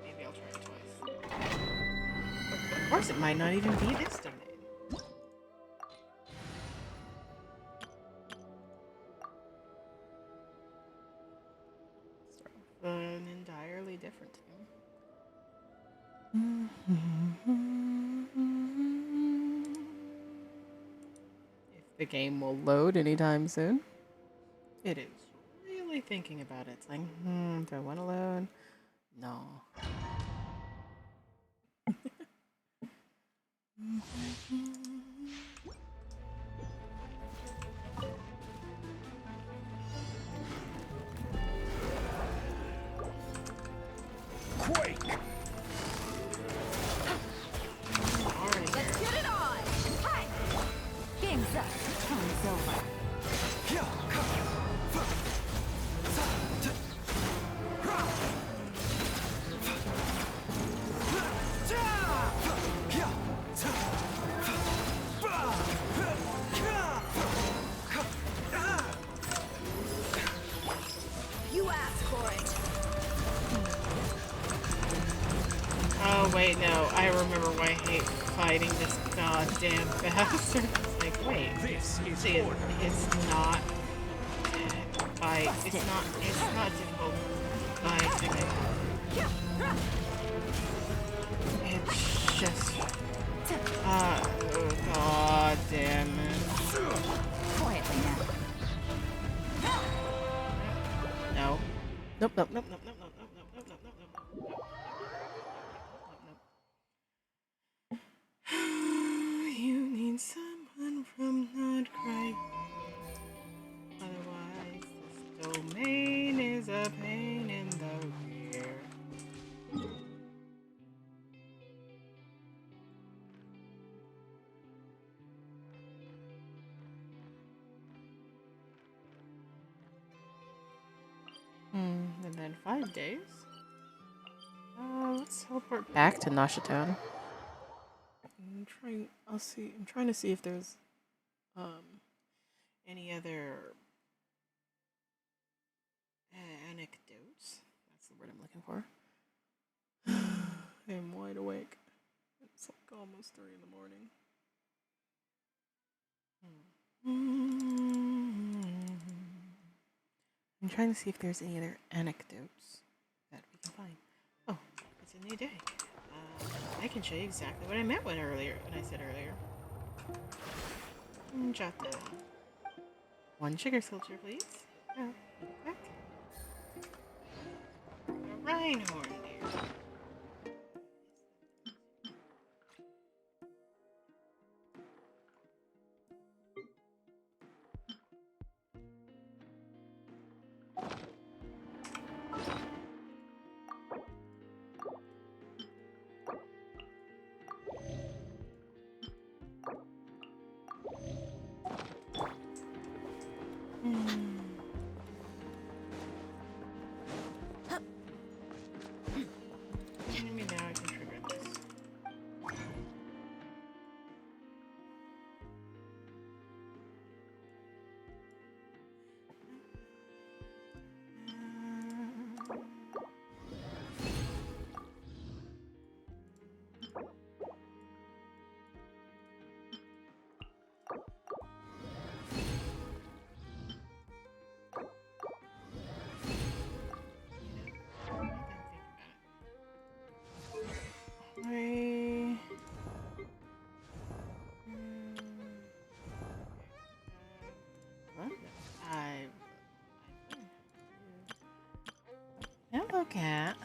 Maybe I'll try it twice. Of course, it might not even be this domain. An entirely different team. If the game will load anytime soon, it is really thinking about it. It's like, do I want to load? No. Quake! Let's get it on! Hi! Game's up. Time's over. You asked for it. Oh wait, no. I remember why I hate fighting this goddamn bastard. It's like, wait. This is See, order. it's not fight. It's not difficult fighting. It's just oh god damn it. Quietly now. Nope, nope, nope, nope, nope, nope, nope, nope, nope, nope, nope, nope, nope, nope. You need someone from not cry. Otherwise, this domain is a pain in the rear. And then 5 days. Let's teleport back to Nashitown. I'm trying to see if there's any other anecdotes. That's the word I'm looking for. I'm wide awake. It's like almost 3 in the morning. I'm trying to see if there's any other anecdotes that we can find. Oh, it's a new day. I can show you exactly what I meant when I said earlier. Jot down. 1 sugar sculpture, please. Oh, back. A Rhinehorn, dear. Maybe now I can trigger this. Hello, cat.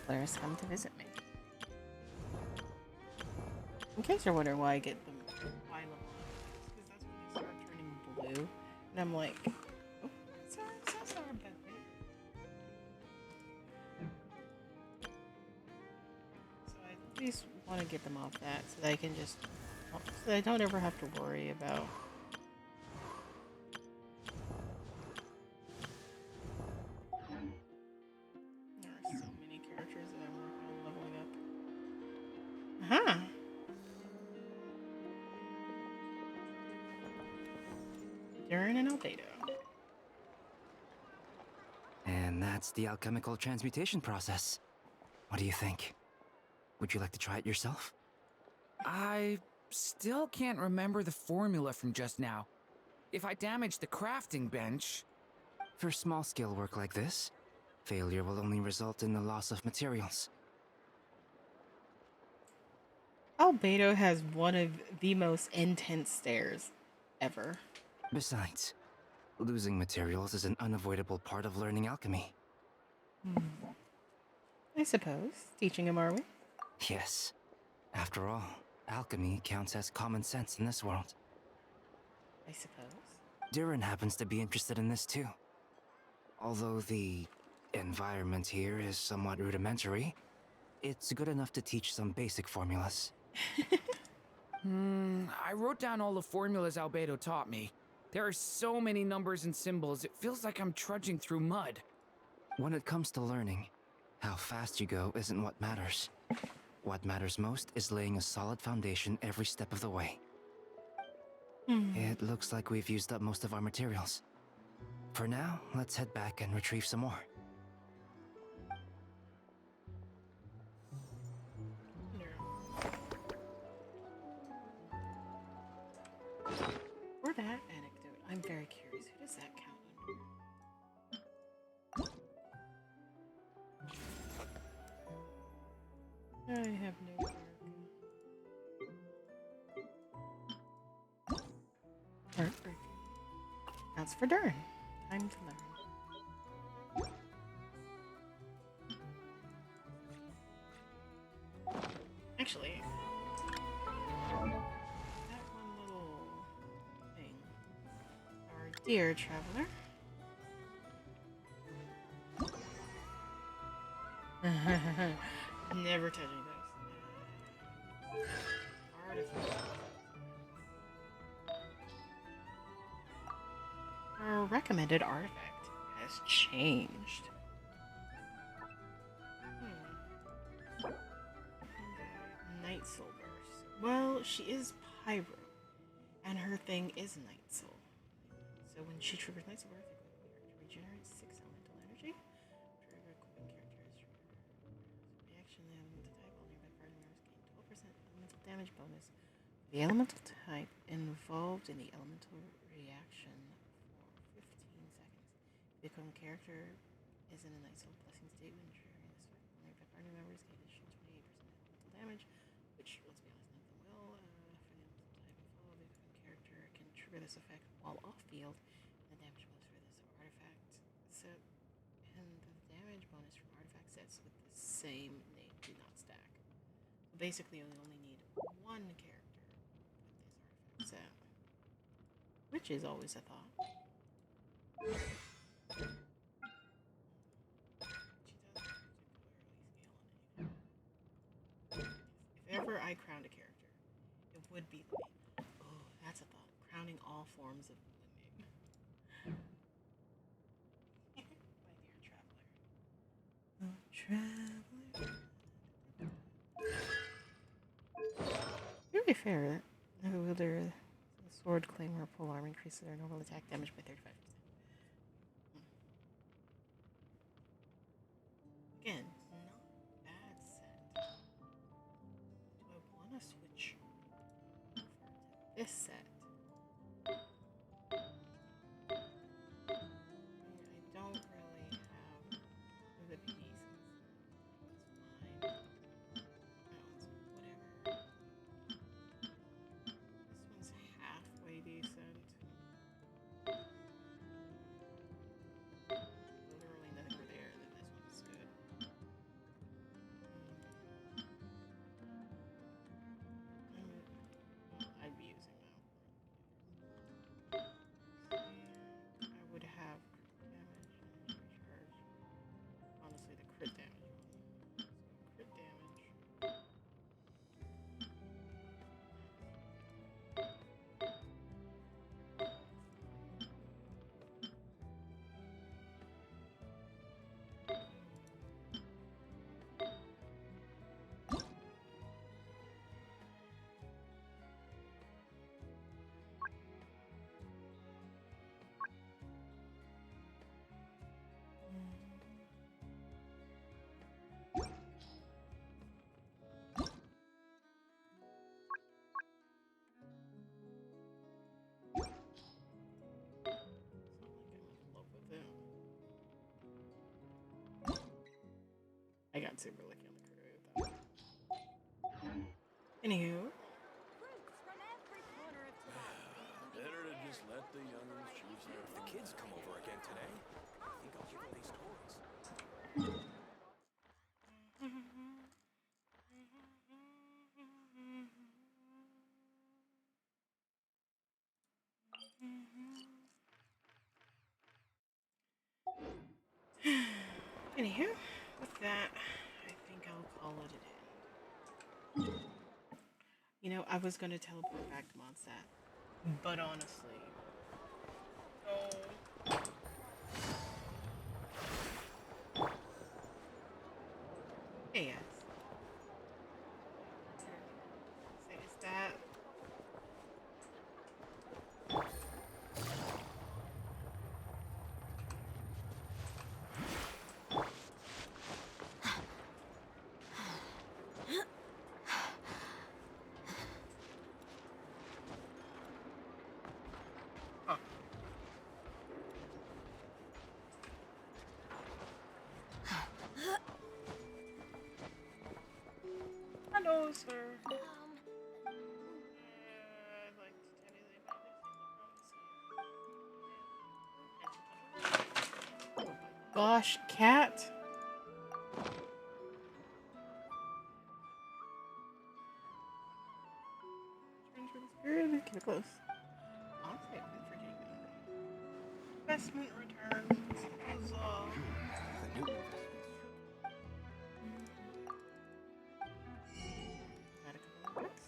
Players come to visit me. In case you're wondering why I get them why level up, because that's when they start turning blue, and I'm like, oh, sorry about that. So I at least want to get them off that, so that I can just, so I don't ever have to worry about. And that's the alchemical transmutation process. What do you think? Would you like to try it yourself? I still can't remember the formula from just now. If I damage the crafting bench... For small-scale work like this, failure will only result in the loss of materials. Albedo has one of the most intense stares ever. Besides, losing materials is an unavoidable part of learning alchemy. I suppose. Teaching him, are we? Yes. After all, alchemy counts as common sense in this world. I suppose. Durin happens to be interested in this too. Although the environment here is somewhat rudimentary, it's good enough to teach some basic formulas. I wrote down all the formulas Albedo taught me. There are so many numbers and symbols, it feels like I'm trudging through mud. When it comes to learning, how fast you go isn't what matters. What matters most is laying a solid foundation every step of the way. It looks like we've used up most of our materials. For now, let's head back and retrieve some more. For that anecdote, I'm very curious. Who does that count under? I have no character. Heartbreaking. That's for Durin. Time to learn. Actually, that one little thing. Our dear traveler. Never touching those. Artifact. Our recommended artifact has changed. Night Soul Burst. Well, she is Pyro, and her thing is Night Soul. So when she triggers Night Soul Burst, it regenerates 6 elemental energy. Trigger equipping characters. Reaction the elemental type, all nearby party members gain 12% elemental damage bonus. The elemental type involved in the elemental reaction for 15 seconds. Become character is in a Night Soul blessing state when triggering this effect. All nearby party members gain additional 28% elemental damage, which, let's be honest, nothing will. For the elemental type involved, the become character can trigger this effect while off field. The damage bonus for this artifact set and the damage bonus from artifact sets with the same name do not stack. So basically, you only need one character with this artifact set, which is always a thought. If ever I crowned a character, it would be Lemmy. Oh, that's a thought. Crowning all forms of Lemmy. My dear traveler. Oh, traveler. To be fair, whether the sword, claim, or pole arm increases their normal attack damage by 35%. Again, not bad set. Do I want to switch over to this set? I don't really have the pieces. It's fine. Whatever. This one's halfway decent. Literally nothing over there, then this one's good. I'd be using that. I would have crit damage and recharge. Honestly, the crit damage one. So crit damage. I got super lucky on the crew with that. Anywho. Better to just let the youngins choose their. If the kids come over again today, I think I'll give them these toys. Anywho, with that, I think I'll call it a day. You know, I was gonna teleport back to Mondstadt, but honestly, hey guys, so is that? Hello, sir. I'd like to tell you about this. gosh, cat. Get close. Honestly, I've been forgetting. Investment returns. Huzzah. The new Got a couple of bits.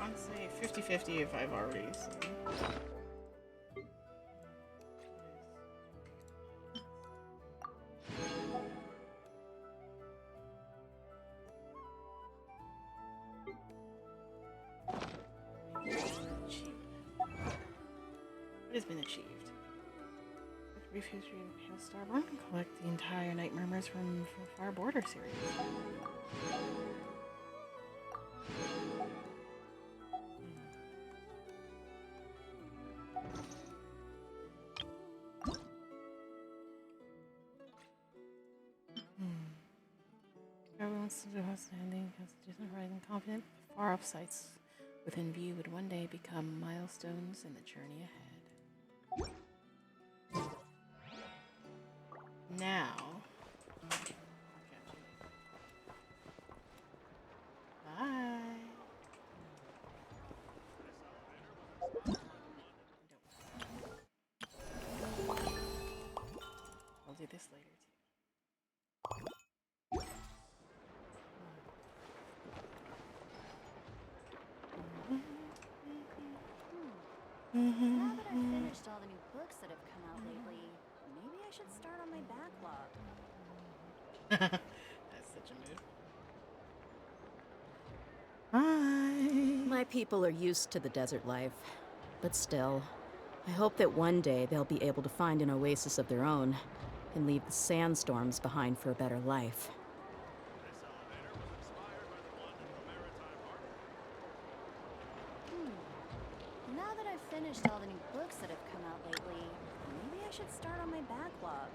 Honestly, 50-50 if I've already seen. It has been achieved. With brief history of Pale Starborn, collect the entire Night Murmurs from Far Border series. Everyone's still outstanding, Constitution Rising confident, far off sights within view would one day become milestones in the journey ahead. Now, bye. I'll do this later too. Now that I've finished all the new books that have come out lately, maybe I should start on my backlog. That's such a move. Bye. My people are used to the desert life, but still, I hope that one day they'll be able to find an oasis of their own and leave the sandstorms behind for a better life. Now that I've finished all the new books that have come out lately, maybe I should start on my backlog.